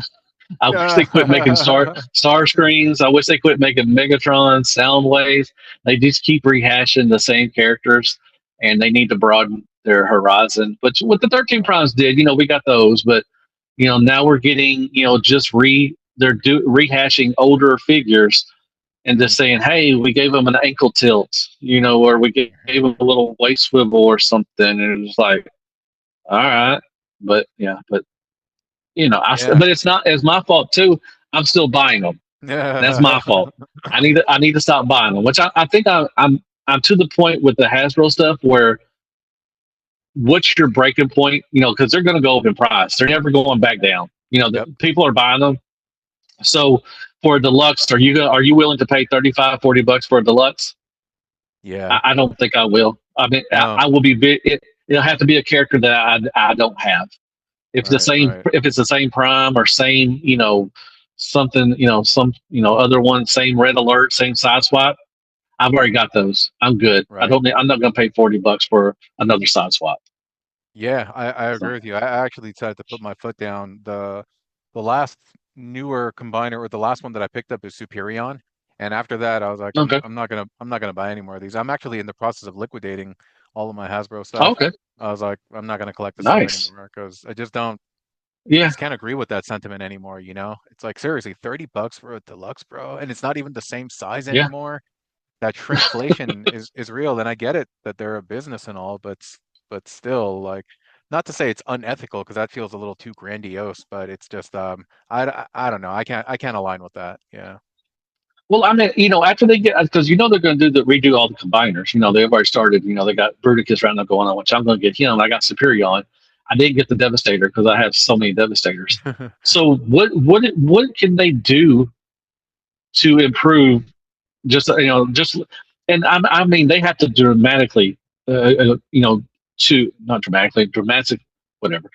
I wish they quit making star screens. I wish they quit making Megatron, Soundwaves. They just keep rehashing the same characters, and they need to broaden their horizon. But what the 13 primes did, we got those. But now we're getting just rehashing older figures and just Mhm. saying, hey, we gave them an ankle tilt, or we gave them a little waist swivel or something. And it was like, all right. But yeah, but Yeah. but it's not as my fault too. I'm still buying them. That's my fault. I need to stop buying them, which I think I'm to the point with the Hasbro stuff where what's your breaking point? Because they're going to go up in price. They're never going back down. Yep. People are buying them. So for a deluxe, are you willing to pay 35, $40 for a deluxe? Yeah. I don't think I will. I mean, No. I will be. It'll have to be a character that I don't have. Right, right. If it's the same prime or same, something, some, other one, same red alert, same side swap. I've already got those. I'm good. Right. I'm not going to pay $40 for another side swap. Yeah, I So agree with you. I actually decided to put my foot down. The last newer combiner or the last one that I picked up is Superion. And after that, I was like, okay, I'm not gonna buy any more of these. I'm actually in the process of liquidating all of my Hasbro stuff. okay, I was like, I'm not gonna collect this stuff nice. anymore because I Yeah, just can't agree with that sentiment anymore, you know? It's like seriously, $30 for a deluxe, bro, and it's not even the same size yeah. anymore. That shrinkflation is real, and I get it that they're a business and all, but still, like, not to say it's unethical because that feels a little too grandiose, but it's just I don't know. I can't align with that. Yeah. Well, I mean, after they get, because they're going to redo all the combiners. They've already started. They got Bruticus right now going on, which I'm going to get him. I got Superion. I didn't get the Devastator because I have so many Devastators. So what can they do to improve. Just just and I mean they have to dramatically, to not dramatically, dramatic, whatever.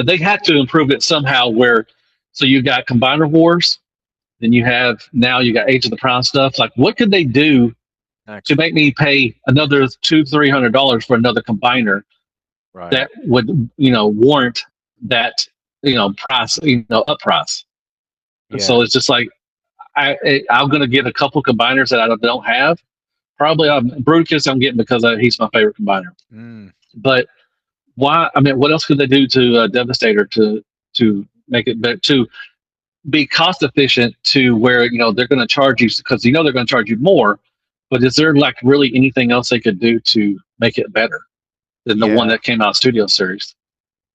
They have to improve it somehow. Where so you got Combiner Wars, then you got Age of the Prime stuff. Like, what could they do to Next. make me pay another $200-300 for another combiner Right. that would warrant that price, up price. So Yeah. it's just like I'm gonna get a couple combiners that I don't have. Probably Bruticus I'm getting because he's my favorite combiner. Mm. But why? I mean, what else could they do to Devastator to make it better, to be cost efficient, to where they're going to charge you, because they're going to charge you more. But is there like really anything else they could do to make it better than the one Yeah. that came out Studio Series?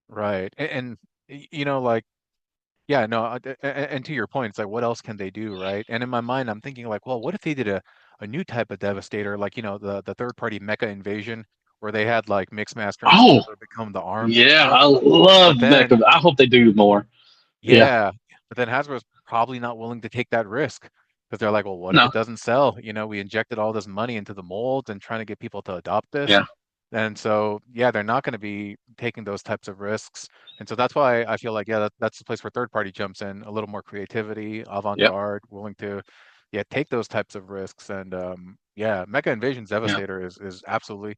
Right. Like, yeah, no, and to your point, it's like, what else can they do, right? And in my mind, I'm thinking like, well, what if they did a new type of Devastator, like, the third party Mecha Invasion, where they had like Mix Master and Oh, Sliver become the arms and yeah, stuff. I love But Mecha. then, I hope they do more. Yeah, yeah, but then Hasbro's probably not willing to take that risk because they're like, well, what if no, it doesn't sell? We injected all this money into the molds and trying to get people to adopt this. yeah, And so, yeah, they're not going to be taking those types of risks. And so that's why I feel like, yeah, that's the place where third party jumps in, a little more creativity, yep, avant-garde, willing to, yeah, take those types of risks. And yeah, Mecha Invasion's yeah. Devastator is absolutely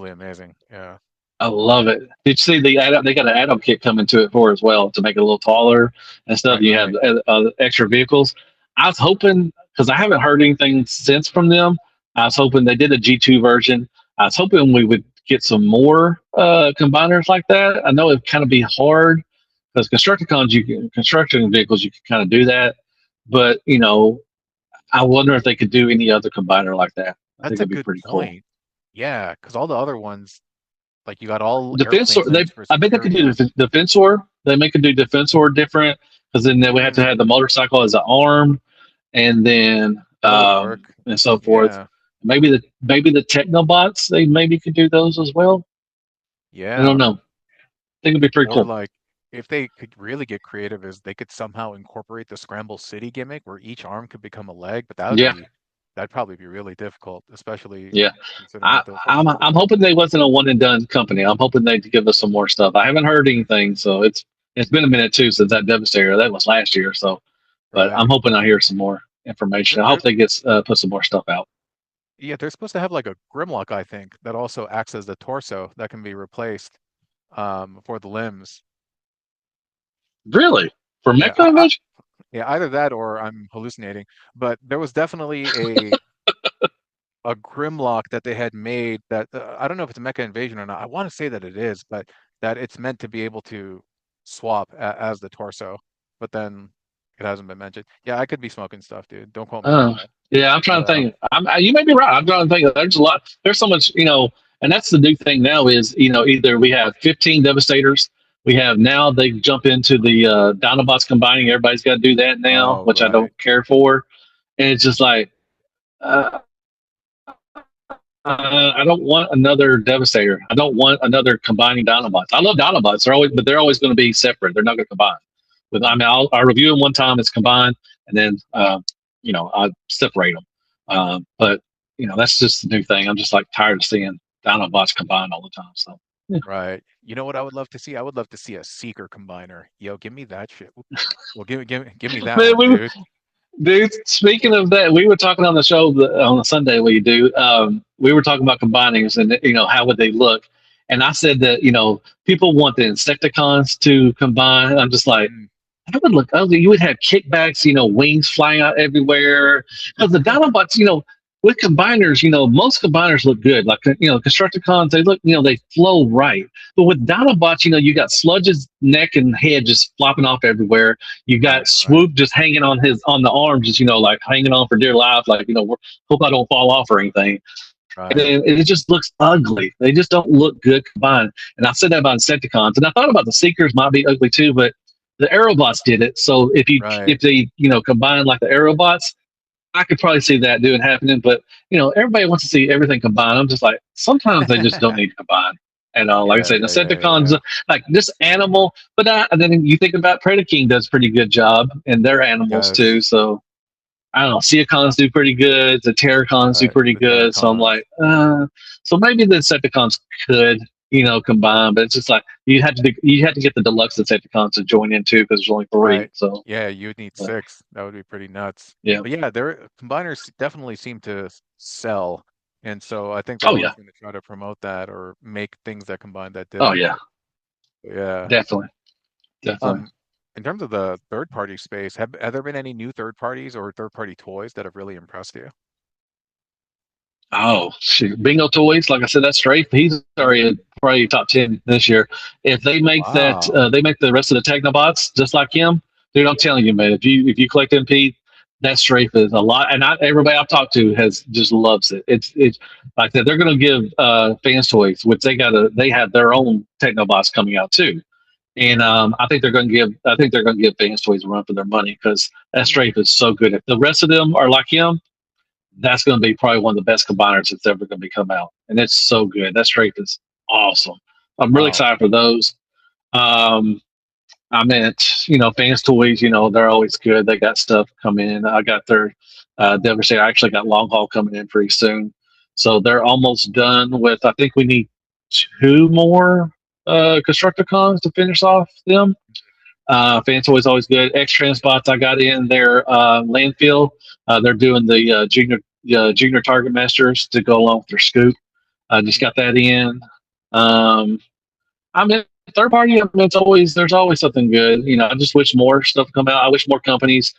amazing. Yeah. I love it. Did you see they got an add-on kit coming to it for as well to make it a little taller and stuff. Right, You have right. extra vehicles. I was hoping, because I haven't heard anything since from them. I was hoping they did a G2 version. I was hoping we would get some more combiners like that. I know it'd kind of be hard because construction vehicles you can kind of do that, but I wonder if they could do any other combiner like that. I think That's a it'd be good pretty cool. point. Yeah, because all the other ones, like you got all Defensor, airplanes they for I bet they could do security. defensor. They make it do defensor different, because then we have to Mm, have the motorcycle as an arm, and then that would work. and so forth. Yeah. Maybe the Technobots, they maybe could do those as well. I don't Yeah. know. I think it'd be pretty Or cool. like if they could really get creative is they could somehow incorporate the Scramble City gimmick where each arm could become a leg, but Yeah, that'd probably be really difficult, especially yeah. considering I, what those folks I'm are I'm doing. hoping they wasn't a one and done company. I'm hoping they give us some more stuff. I haven't heard anything, so it's been a minute too since that Devastator. That was last year, so but I'm Right. hoping I hear some more information. I hope There, they get put some more stuff out. yeah, they're supposed to have like a Grimlock, I think, that also acts as the torso that can be replaced for the limbs. Really? For Yeah, Mecha Invasion? yeah, either that or I'm hallucinating. But there was definitely a Grimlock that they had made that I don't know if it's a Mecha Invasion or not. I want to say that it is, but that it's meant to be able to swap as the torso. But then it hasn't been mentioned. Yeah, I could be smoking stuff, dude. Don't quote me on Uh, that. yeah, I'm trying But to think. You may be right. I'm trying to think. There's a lot. There's so much, and that's the new thing now is, either we have 15 Devastators. We have now they jump into the Dinobots combining. Everybody's got to do that now, oh which I right, don't care for. And it's just like, uh, I don't want another Devastator. I don't want another combining Dinobots. I love Dinobots. They're always going to be separate. They're not going to combine. But I mean, I'll review them one time. It's combined, and then I separate them. But that's just the new thing. I'm just like tired of seeing Dinobots combined all the time. So yeah. right. You know what I would love to see? I would love to see a Seeker combiner. Yo, give me that shit. Well, give me that Man, one, dude. dude. Speaking of that, we were talking on the show on a Sunday. We do. We were talking about combinings and how would they look, and I said that people want the Insecticons to combine. I'm just like, Mm. that would look ugly. You would have kickbacks, wings flying out everywhere. Because the Dinobots, with combiners, most combiners look good. Like, Constructicons, they look, they flow right. But with Dinobots, you got Sludge's neck and head just flopping off everywhere. You got Right, right, Swoop just hanging on the arms, just, like hanging on for dear life. Like, hope I don't fall off or anything. And right, then it just looks ugly. They just don't look good combined. And I said that about Insecticons. And I thought about the Seekers might be ugly too, but the Aerobots did it. So right. if they combine like the Aerobots, I could probably see that doing happening. But everybody wants to see everything combined. I'm just like, sometimes they just don't need to combine. And like I Yeah, said, yeah, yeah, Insecticons, yeah. like this animal, but and then you think about Predaking does a pretty good job, and their He animals too. does. So I don't know, Seacons do pretty good, the Terracons do pretty The good. So I'm Terracons. like, so maybe the Decepticons could, combine, but it's just like you had to get the Deluxe Decepticons to join in too because there's only three. Right. So Yeah, you'd need but, six. That would be pretty nuts. yeah, But yeah, their combiners definitely seem to sell. And so I think they're oh always yeah, going to try to promote that or make things that combine that oh didn't. yeah, Yeah. definitely, definitely. Um, in terms of the third party space, have there been any new third parties or third party toys that have really impressed you? Oh shoot, Bingo Toys. Like I said, that's Strafe. He's already probably top 10 this year. If they make that, Wow. they make the rest of the Technobots just like him, dude. I'm telling you, man. If you collect MP, that Strafe is a lot. And not everybody I've talked to has just loves it. It's like that. They're going to give fans toys, which they have their own Technobots coming out too. And I think they're going to give fans toys a run for their money because that Hmm. Strafe is so good. If the rest of them are like him, that's going to be probably one of the best combiners that's ever going to be come out, and it's so good. That strength is awesome. I'm really Wow. excited for those. Um, I meant, fans toys. They're always good. They got stuff coming in. I got their Devastator. I actually got Long Haul coming in pretty soon, so they're almost done with. I think we need two more Constructicons to finish off them. Fan toys always good. X Transbots I got in their landfill. They're doing the junior target masters to go along with their scoop. I just Mhm. got that in. Um, I mean, third party. I mean, there's always something good. I just wish more stuff would come out. I wish more companies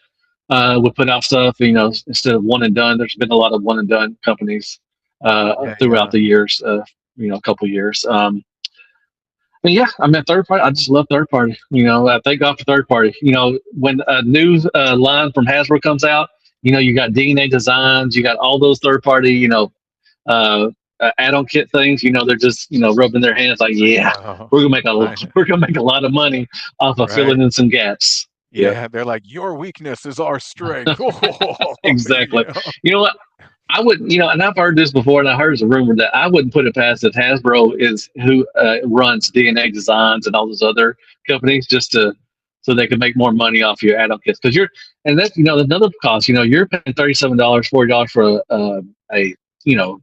would put out stuff. Instead of one and done. There's been a lot of one and done companies Yeah, throughout yeah. the years. A couple years. But yeah, I mean, third party. I just love third party. Thank God for third party. When a new line from Hasbro comes out, you got DNA Designs, you got all those third party, uh, add-on kit things. They're just rubbing their hands like, yeah, Oh, we're gonna make a I, we're gonna make a lot of money off of right. filling in some gaps. Yep, Yeah, they're like, your weakness is our strength. Oh, exactly. yeah. You know what? I wouldn't, and I've heard this before, and I heard it's a rumor that I wouldn't put it past that Hasbro is who runs DNA Designs and all those other companies just to so they can make more money off your add-on kits because and that's another cost. You're paying $37, $40 for a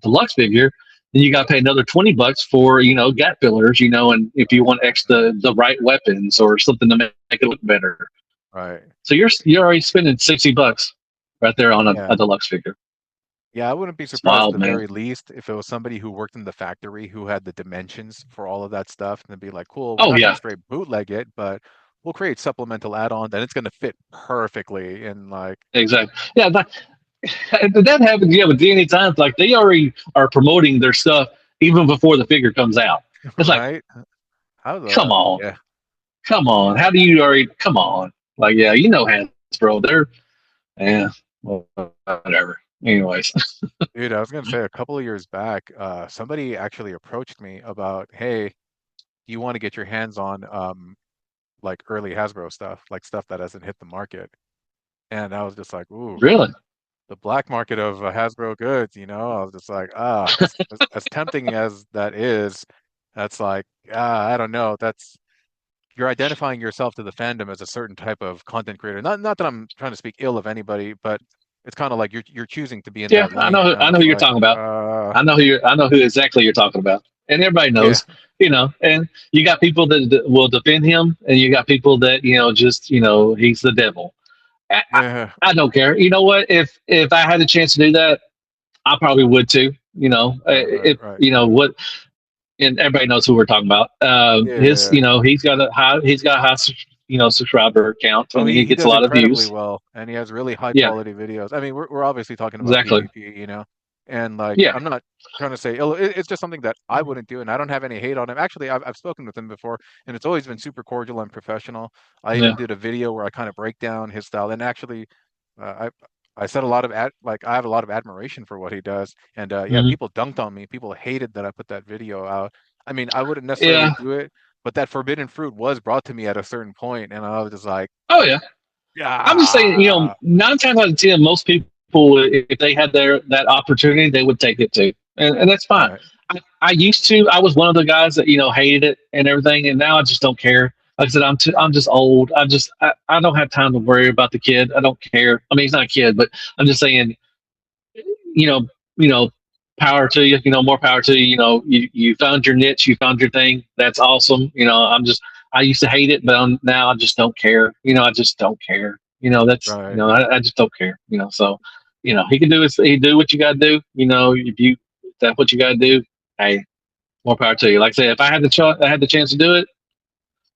deluxe figure, then you got to pay another $20 for gap fillers, and if you Right, want extra the right weapons or something to make it look better, right. so you're already spending $60 right there on a Yeah. deluxe figure. Yeah, I wouldn't be It's surprised at wild, the man. very least if it was somebody who worked in the factory who had the dimensions for all of that stuff and they'd be like, cool, we're Oh not going yeah, to straight bootleg it, but we'll create supplemental add-ons and it's going to fit perfectly and like, exactly. Yeah, that happens. Yeah, with DNA Times, like they already are promoting their stuff even before the figure comes out. It's like, right? How come the, on, yeah, come on. How do you already? Come on. Like, yeah, Hasbro. They're yeah, well, whatever. Anyways, dude, I was going to say a couple of years back, somebody actually approached me about, hey, do you want to get your hands on like early Hasbro stuff, like stuff that hasn't hit the market? And I was just like, ooh, really, the black market of Hasbro goods, I was just like, as tempting as that is, that's like, I don't know. That's you're identifying yourself to the fandom as a certain type of content creator. Not that I'm trying to speak ill of anybody, but it's kind of like you're choosing to be in yeah, that I lane, know. and I know it's who you're like, talking about. I know who exactly you're talking about, and everybody yeah, knows. And you got people that will defend him, and you got people that just he's the devil. I, I, yeah, I don't care. You know what? If I had a chance to do that, I probably would too. right, If right, what, and everybody knows who we're talking about. His, yeah. he's got a high, subscriber count, Oh, and he he he gets a does lot of incredibly views. well, and he has really high Yeah, quality videos. I mean, we're obviously talking about exactly. PvP, and like Yeah, I'm not trying to say ill. It's just something that I wouldn't do, and I don't have any hate on him. Actually, I've spoken with him before, and it's always been super cordial and professional. I even yeah. did a video where I kind of break down his style, and actually, I said a lot of like I have a lot of admiration for what he does, and yeah, Hmm. people dunked on me. People hated that I put that video out. I mean, I wouldn't necessarily Yeah. do it, but that forbidden fruit was brought to me at a certain point, and I was just like. Oh yeah. I'm just saying, Yeah. 9 times out of 10, most people, if they had that opportunity, they would take it too, and that's fine. Right. I used to. I was one of the guys that hated it and everything, and now I just don't care. like I said, I'm just old. I don't have time to worry about the kid. I don't care. I mean, he's not a kid, but I'm just saying, you know, you know, power to you. You know, more power to you. You know, you found your niche. You found your thing. That's awesome. You know, I used to hate it, but now I just don't care. You know, I just don't care. You know, Right. I just don't care. You know, so he can do his he do what you got to do. You know, if that's what you got to do, hey, more power to you. Like I say, if I had the chance to do it,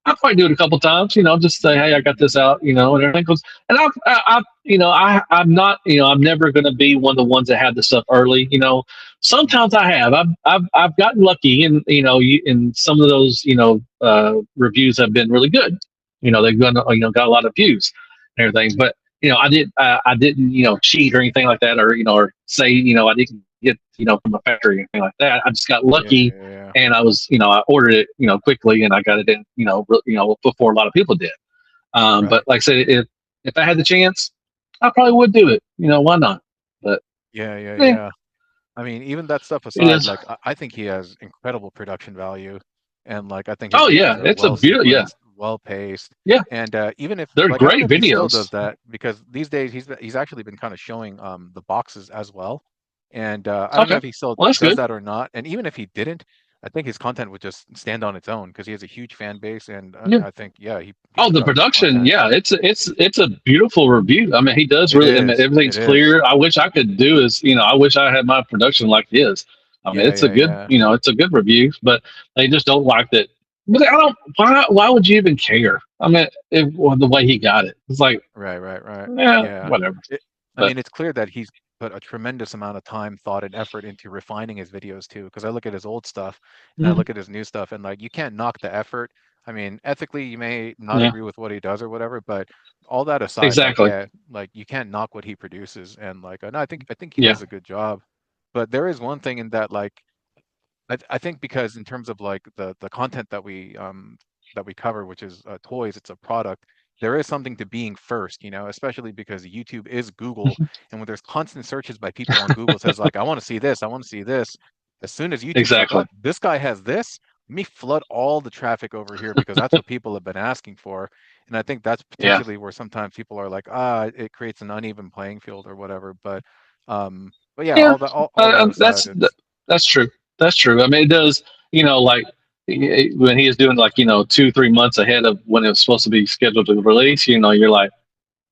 I'll probably do it a couple times, just say, hey, I got this out, and everything goes. And I'm not, I'm never going to be one of the ones that had the stuff early. Mhm. Sometimes I have. I've gotten lucky, and and some of those, reviews have been really good. They've got a lot of views and everything. But I didn't, cheat or anything like that, or say, I didn't get, from a factory or anything like that. I just got Yeah, lucky yeah, yeah. and I was, I ordered it, quickly, and I got it in, before a lot of people did. But Right. like I said, if I had the chance, I probably would do it. Why not? But Yeah, yeah, yeah, yeah. I mean, even that stuff it aside, is. like I think he has incredible production value, and like I think his Oh videos yeah, are it's a well beautiful. Yeah, sequenced, well paced, yeah, and even if they're like I don't know great if he still videos. does that because these days he's actually been kind of showing the boxes as well, and I don't know Okay, if he still well that's does good. that or not. And even if he didn't, I think his content would just stand on its own because he has a huge fan base, and Yeah. I think yeah, he Oh, puts the out good production, content. yeah, it's a beautiful review. I mean, he does It really. I mean, is, it everything's is. clear. I wish I could do as I wish I had my production like his. I mean, Yeah, it's a yeah, good, yeah. it's a good review, but they just don't like that. But I don't. Why would you even care? I mean, well, the way he got it, it's like, Right, right, right. yeah, Yeah. whatever. It, I But mean, it's clear that he's put a tremendous amount of time, thought, and effort into refining his videos too. Because I look at his old stuff and I mhm, look at his new stuff, and like you can't knock the effort. I mean, ethically, you may not yeah, agree with what he does or whatever, but all that aside, like exactly. yeah, like you can't knock what he produces, and like no, I think he Yeah. does a good job. But there is one thing in that like I think because in terms of like the content that we cover, which is toys, it's a product. There is something to being first, especially because YouTube is Google, and when there's constant searches by people on Google says like, I want to see this, I want to see this. As soon as YouTube's like, oh, Exactly. this guy has this, let me flood all the traffic over here because that's what people have been asking for. And I think that's Yeah. potentially where sometimes people are like, it creates an uneven playing field or whatever. But yeah, Yeah, all that aside, it's that's true. That's true. I mean, it does. Like when he is doing like 2 3 months ahead of when it was supposed to be scheduled to release. You're like,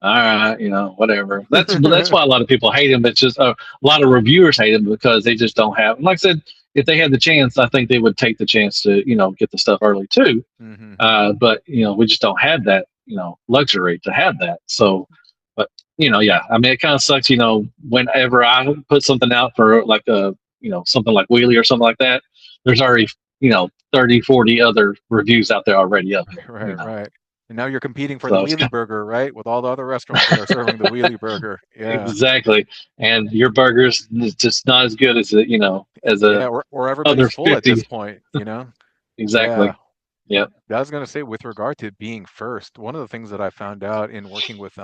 all right, whatever. That's why a lot of people hate him. It's just a lot of reviewers hate him because they just don't have. Like I said, if they had the chance, I think they would take the chance to get the stuff early too. hmm But we just don't have that luxury to have that. So, but yeah, I mean, it kind of sucks. Whenever I put something out for like a something like Wheelie or something like that, there's already 30 40 other reviews out there already of it. Right, right. And now you're competing for the So it's wheelie burger, right? With all the other restaurants that are serving the wheelie burger. Yeah. exactly, and your burger's just not as good as as a Yeah, or everybody's other full at this 50. point. Exactly. Yeah. Yep. I was gonna say with regard to being first, one of the things that I found out in working with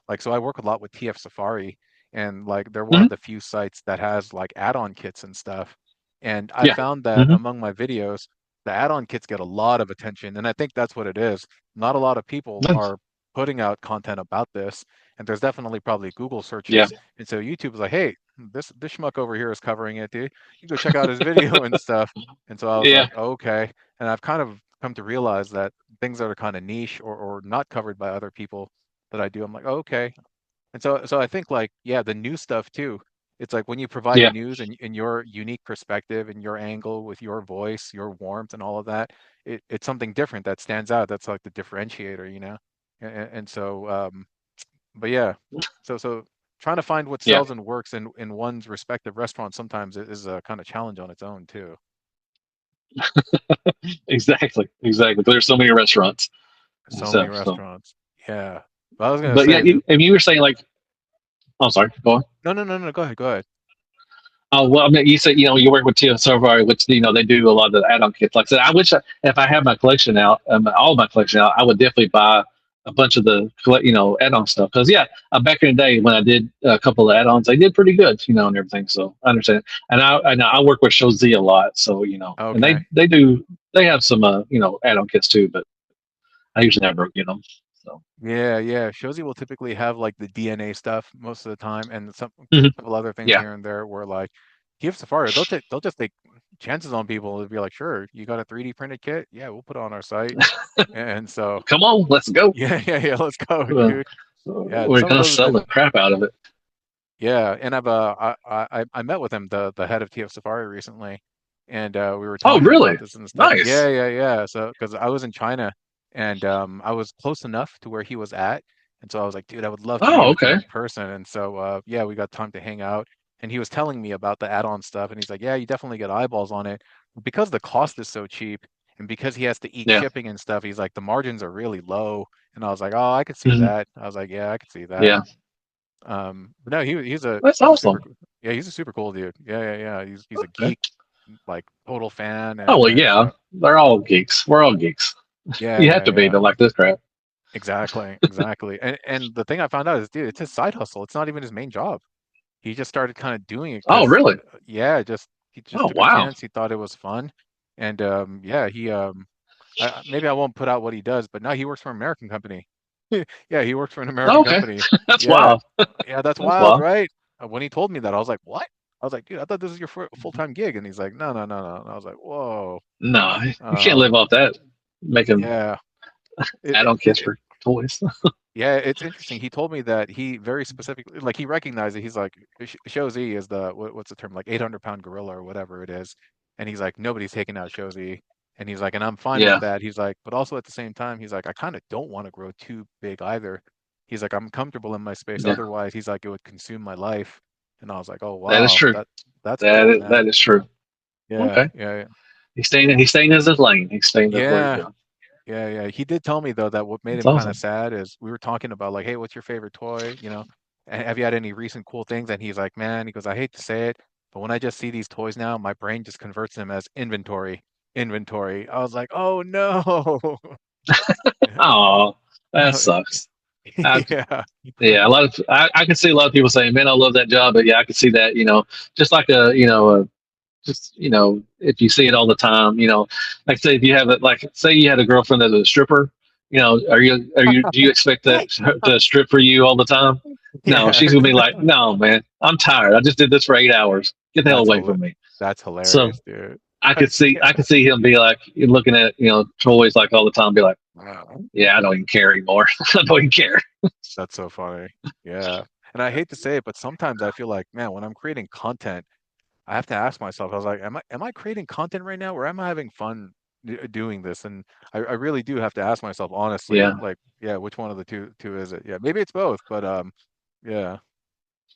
like so I work a lot with TF Safari and like they're one Hmm. of the few sites that has like add-on kits and stuff. And I Yeah. found that Hmm. among my videos, the add-on kits get a lot of attention, and I think that's what it is. Not a lot of people are putting out content about this, and there's definitely probably Google Yeah. searches. And so YouTube is like, hey, this schmuck over here is covering it, dude. You go check out his video and stuff. And so I was Yeah. like, okay. And I've kind of come to realize that things that are kind of niche or not covered by other people that I do, I'm like, oh, okay. And so I think like, yeah, the new stuff too. It's like when you provide Yeah. news and your unique perspective and your angle with your voice, your warmth and all of that, it's something different that stands out. That's like the differentiator. And so, but yeah, so trying to find what Yeah. sells and works in one's respective restaurant sometimes is a kind of challenge on its own too. Exactly. Exactly. There's so many restaurants and So many stuff. So, restaurants. Yeah. But I was gonna but yeah, say, and you were saying like, I'm sorry, go on. no, no, no, no. Go ahead. Go ahead. Oh well, I mean, you said you work with TF Server, which they do a lot of the add-on kits. Like I said, I wish if I had my collection out, all my collection out, I would definitely buy a bunch of the add-on stuff. Because yeah, back in the day when I did a couple of add-ons, they did pretty good, and everything. So I understand. And I work with Show Z a lot, so and Okay. they have some add-on kits too. But I usually never get them. So Yeah, yeah. Shozi will typically have like the DNA stuff most of the time, and some mhm. couple other things Yeah, here and there where like TF Safari, they'll just take chances on people. They'll be like, sure, you got a 3D printed kit? Yeah, we'll put it on our site. And so come on, let's go. yeah, yeah, yeah, let's go, Uh, dude. Yeah, we're some of gonna those have sell been the crap out of it. yeah, and I met with him, the head of TF Safari recently, and we were Oh, talking about really? this and stuff. Yeah, Nice. yeah, yeah. So because I was in China, and I was close enough to where he was at, and so I was like, dude, I would love to meet Oh, with you okay. in person. And so yeah, we got time to hang out, and he was telling me about the add-on stuff, and he's like, yeah, you definitely get eyeballs on it because the cost is so cheap, and because he has to eat Yeah. shipping and stuff. He's like, the margins are really low, and I was like, oh, I could see Mhm. that. I was like, yeah, I could see that. Yeah. But no, That's he's a super awesome. yeah, he's a super cool dude. Yeah, yeah, yeah. He's a Okay. geek, like total fan, Oh well, and yeah. They're all geeks. We're all geeks. yeah, You have yeah, to be yeah. to like this crap. Exactly, exactly. And the thing I found out is, dude, it's his side hustle. It's not even his main job. He just started kind of doing it Oh, because really? yeah, just he just Oh, took a wow. chance. He thought it was fun, and yeah, maybe I won't put out what he does, but now he works for an American company. Yeah, he works for an Oh, American okay. company. That's Yeah, wild. yeah, that's That's wild, wild. right? When he told me that, I was like, "What?" I was like, "Dude, I thought this was your full-time gig." And he's like, "No, no, no, no." And I was like, "Whoa." No, you can't live Um, off that. Making yeah, add-on kits for toys. yeah, it's interesting. He told me that he very specifically, like, he recognized it. He's like, Shozi is what's the term, like 800-pound gorilla or whatever it is. And he's like, nobody's taking out Shozi. And he's like, and I'm fine with Yeah, that. He's like, but also at the same time, he's like, I kind of don't want to grow too big either. He's like, I'm comfortable in my space. yeah. Otherwise, he's like, it would consume my life. And I was like, oh That is wow, true. that's cool, man. That is true. Yeah, Okay. yeah, He's staying in his lane. He's staying with what he's yeah. doing. Yeah, yeah. He did tell me though that what made That's him kind of awesome. sad is we were talking about like, hey, what's your favorite toy? You know, and have you had any recent cool things? And he's like, man, he goes, I hate to say it, but when I just see these toys now, my brain just converts them as inventory. Inventory. I was like, oh no. Oh, that Uh, sucks. I, yeah. yeah, I can see a lot of people saying, "Man, I love that job," but yeah, I can see that. Just like just if you see it all the time, like say if you have it, like say you had a girlfriend that's a stripper, do you expect that to strip for you all the time? No, Yeah. she's gonna be like, "No, man, I'm tired. I just did this for 8 hours. Get the hell That's away hila- from me." that's So hilarious, dude. I Yeah. could see him be like looking at toys like all the time, be like, "Yeah, I don't even care anymore. I don't even care." That's so funny. Yeah. And I hate to say it, but sometimes I feel like, man, when I'm creating content, I have to ask myself, I was like, am I creating content right now or am I having fun doing this? And I really do have to ask myself honestly, Yeah. like, yeah, which one of the two is it? Yeah, maybe it's both, but yeah.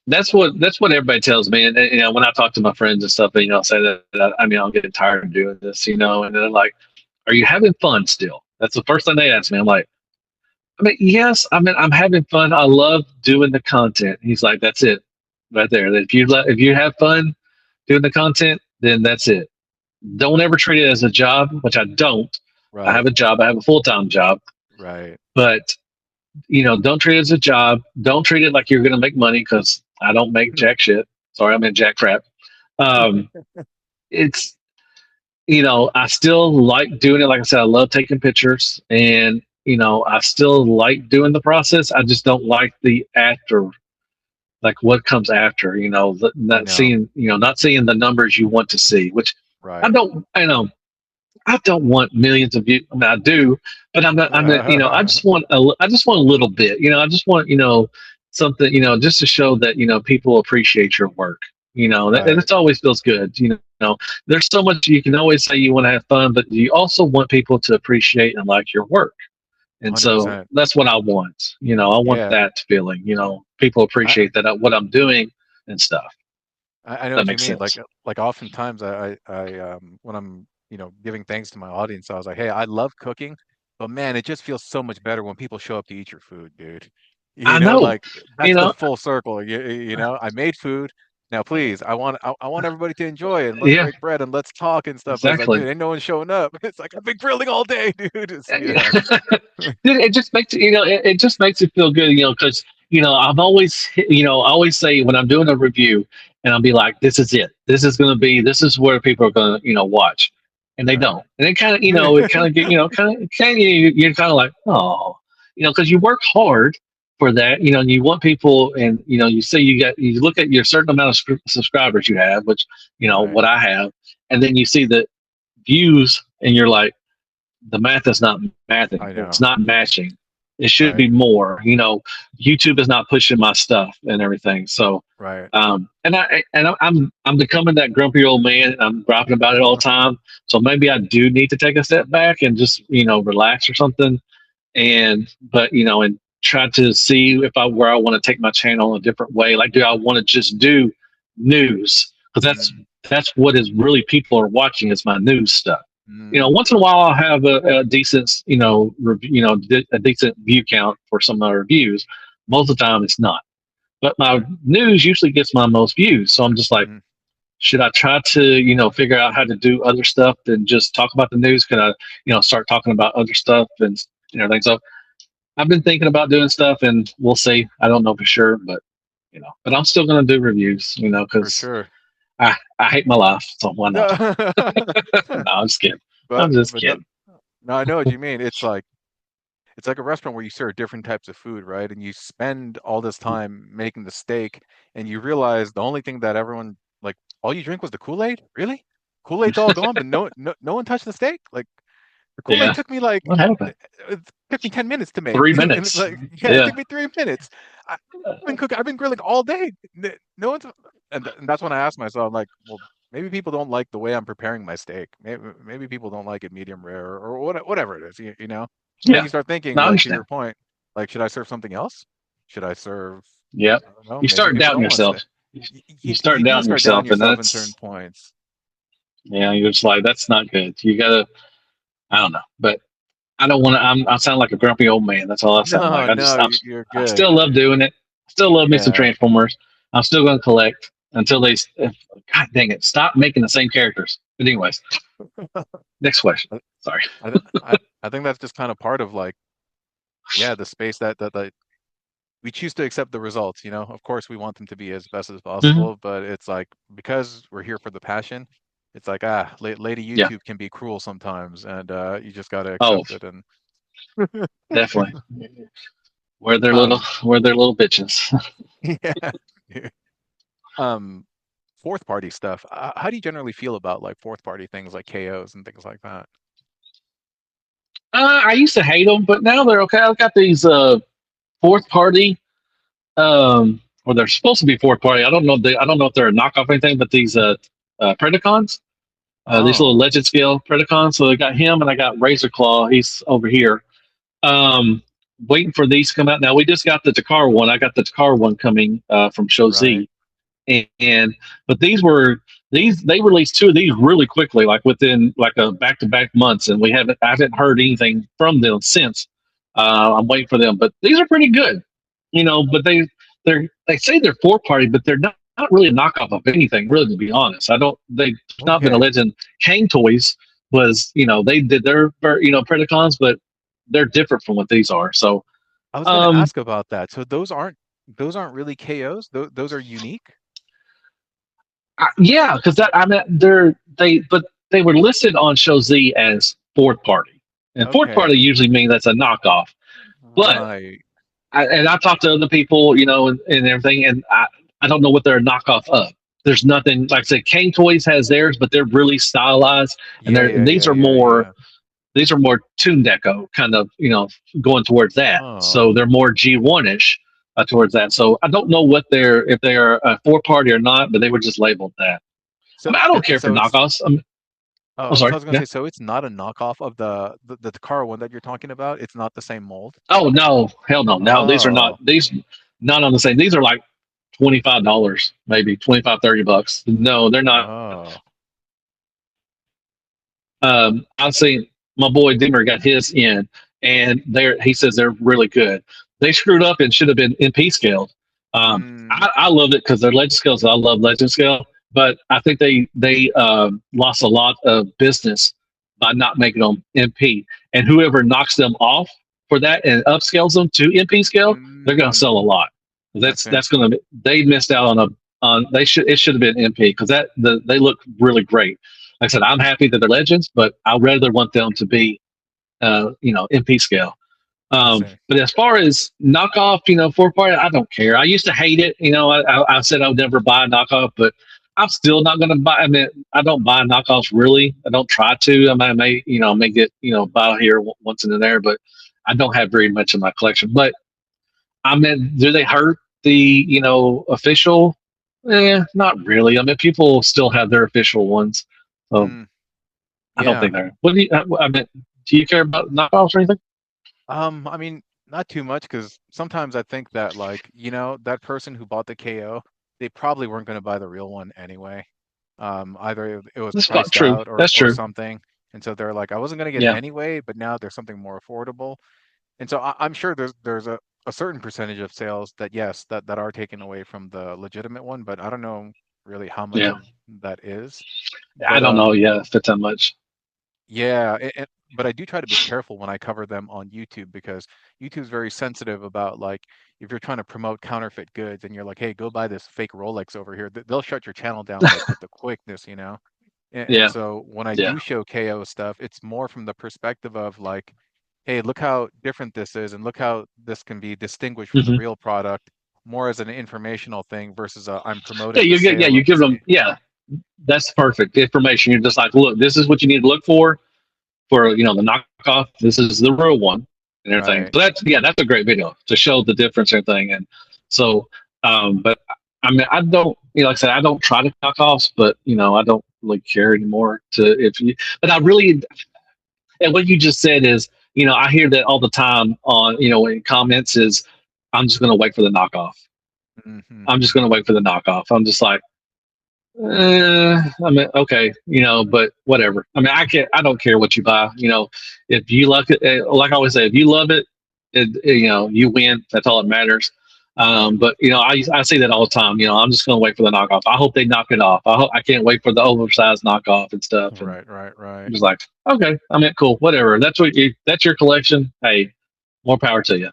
That's what everybody tells me, and when I talk to my friends and stuff, I say that I mean I'm getting tired of doing this, and they're like, "Are you having fun still?" That's the first thing they ask me. I'm like, I mean, yes, I mean I'm having fun. I love doing the content. He's like, "That's it, right there. If you have fun doing the content, then that's it. Don't ever treat it as a job, which I don't. I Right, have a job. I have a full time job, right. but don't treat it as a job. Don't treat it like you're going to make money because I don't make jack shit. Sorry, I meant jack crap. Um, it's I still like doing it. Like I said, I love taking pictures, and I still like doing the process. I just don't like the after, like what comes after. I Not know. seeing not seeing the numbers you want to see. Which I Right. don't. I know I don't want millions of views. I mean, I do, but I'm not. I'm not. I just want a little bit. I just want something. Just to show that people appreciate your work. Right. That always feels good. There's so much you can always say you want to have fun, but you also want people to appreciate and like your work. And so 100%. that's what I want. I want Yeah. that feeling. People I, appreciate that what I'm doing and stuff. I know That what you makes mean. sense. Like oftentimes when I'm, giving thanks to my audience, I was like, hey, I love cooking, but man, it just feels so much better when people show up to eat your food, dude. I know. Like You that's the know. full circle. I made food. Now, please, I want everybody to enjoy it and let's Yeah. break bread and let's talk and stuff. But it's like, Exactly. dude, ain't no one showing up. It's like I've been grilling all day, dude. It just makes it just makes it feel good, because I've always I always say when I'm doing a review and I'll be like, this is it. This is where people are gonna watch. and they Right. don't. And it kind of, it kind of get, you're kind of like, oh, because you work hard for that, and you want people, and you say you look at your certain amount of subscribers you have, which Right. what I have, and then you see the views, and you're like, the math is not mathing. I It's know. not matching. It should Right. be more. YouTube is not pushing my stuff and everything. So, Right. I'm becoming that grumpy old man. I'm griping about it all the time. So maybe I do need to take a step back and just relax or something. And try to see if I where I want to take my channel a different way. Like, do I want to just do news? Because Mm, that's what is really people are watching is my news stuff. mm, Once in a while I'll have a decent, a decent view count for some of my reviews. Most of the time it's not. But my right. news usually gets my most views. So I'm just like, Mm, should I try to, figure out how to do other stuff than just talk about the news? Can I, start talking about other stuff and everything? So I've been thinking about doing stuff, and we'll see. I don't know for sure, but but I'm still going to do reviews, for because sure. I hate my life, so why not? No. No, I'm just kidding. I'm But just but no, kidding. no, I know what you mean. It's like a restaurant where you serve different types of food, right? And you spend all this time making the steak, and you realize the only thing that everyone like all you drink was the Kool-Aid? Really? Kool-Aid's all gone, but no one touched the steak? Like the Kool-Aid Yeah. took me like What happened? it took me 10 minutes to make. 3 minutes. And it's like, yeah, it Yeah. took me 3 minutes. I've been grilling all day. No one's and that's when I asked myself, like, well, maybe people don't like the way I'm preparing my steak. Maybe people don't like it medium rare or whatever it is, you know? And then Yeah. you start thinking, No, I like, to understand. your point, like, should I serve something else? Should I serve, Yep. I don't know, You maybe start people doubting don't want yourself. steak. You, You, start you do doubting start doubting yourself, and yourself in certain that's points. you're just like, that's not good. You gotta. I don't know, but I don't want to. I sound like a grumpy old man. That's all I sound like. No, no, you're I good. still love doing it. Still love me some Yeah. Transformers. I'm still going to collect until they. God dang it! Stop making the same characters. But anyways, next question. I, Sorry. I think that's just kind of part of like, yeah, the space that we choose to accept the results, you know. Of course, we want them to be as best as Hmm. possible, but it's like because we're here for the passion, it's like lady Yeah. YouTube can be cruel sometimes, and you just gotta Oh, accept it. And definitely. um, We're their little bitches. yeah, um, fourth party stuff. How do you generally feel about like fourth party things like KOs and things like that? I used to hate them, but now they're okay. I've got these fourth party, or they're supposed to be fourth party. I don't know if they're a knockoff or anything, but these Predacons. These little Oh, legend scale Predacons. So I got him, and I got Razor Claw. He's over here. Um, Waiting for these to come out. Now we just got the Takar one. I got the Takar one coming from Show right. Z, and but these they released two of these really quickly, like within like a back to back months, and I haven't heard anything from them since. I'm waiting for them, but these are pretty good, But they say they're four party, but they're not really a knockoff of anything, really. To be honest, I don't. They've not been a Okay. legend. Hang Toys was, they did their Predacons, but they're different from what these are. So, I was gonna um, ask about that. So those aren't really KOs. Those are unique. yeah, because that I mean but they were listed on Show Z as fourth party, and fourth Okay. party usually means that's a knockoff. But Right. I talked to other people, and everything, and I don't know what they're a knockoff of. There's nothing like I said. Kane Toys has theirs, but they're really stylized, and Yeah, yeah, yeah, yeah, yeah. these are more Toon Deco kind of, going towards that. So Oh. they're more G1 ish towards that. So I don't know what if they're a four party or not, but they were just labeled that. I So mean, I don't and care for so it's knockoffs. Oh, so I sorry. was gonna Yeah. say, so it's not a knockoff of the Takara one that you're talking about. It's not the same mold. Oh no, hell no, no. These are not Oh. not on the same. These are like $25, maybe 25, $30. No, they're not. Oh. I've seen my boy Dimmer got his in, and he says they're really good. They screwed up and should have been MP scaled. Mm, I loved it because they're legend scales. I love legend scale, but I think they lost a lot of business by not making them MP. And whoever knocks them off for that and upscales them to MP scale, they're going to mm, sell a lot. I see. That's going to they missed out on they should it should have been MP because they look really great. like I said, I'm happy that they're legends, but I rather want them to be, MP scale. I see. But as far as knockoff, four party, I don't care. I used to hate it. I said I would never buy a knockoff, but I'm still not going to buy. I mean, I don't buy knockoffs really. I don't try to. I may get, buy here once in there, but I don't have very much in my collection. But I mean, do they hurt the, official? Not really. I mean, people still have their official ones. So Mm, I don't yeah. think they're. What do you, I mean, do you care about knockoffs or anything? I mean, not too much because sometimes I think that like, that person who bought the KO, they probably weren't going to buy the real one anyway. Either it was That's not priced true. out or That's or true. something. And so they're like, I wasn't going to get it Yeah. anyway, but now there's something more affordable. And so I'm sure there's a certain percentage of sales that yes, that are taken away from the legitimate one, but I don't know really how much Yeah. of that is. I But don't know. Yeah, if it's that much. yeah, but I do try to be careful when I cover them on YouTube because YouTube's very sensitive about like if you're trying to promote counterfeit goods and you're like, hey, go buy this fake Rolex over here, they'll shut your channel down like with the quickness, you know? And Yeah. so when I Yeah. do show KO stuff, it's more from the perspective of like, hey, look how different this is and look how this can be distinguished from the Hmm. real product, more as an informational thing versus I'm Yeah. promoting the You sale of give this. them. Yeah. That's perfect information. You're just like, look, this is what you need to look for the knockoff. This is the real one and everything. Right. So that's a great video to show the difference and everything. And so, but I mean, I don't, like I said, I don't try to knockoffs, but I don't really care anymore to if you. But I really, and what you just said is, I hear that all the time on, in comments is, I'm just going to wait for the knockoff. Hmm. I'm just going to wait for the knockoff. I'm just like, I mean, okay, but whatever. I mean, I don't care what you buy. If you like it, like I always say, if you love it, you win. That's all that matters. Right. But I say that all the time. I'm just going to wait for the knockoff. I hope they knock it off. I can't wait for the oversized knockoff and stuff. And Right, right, I'm right. just like, okay, I mean, cool, whatever. That's your collection. Hey, more power to you.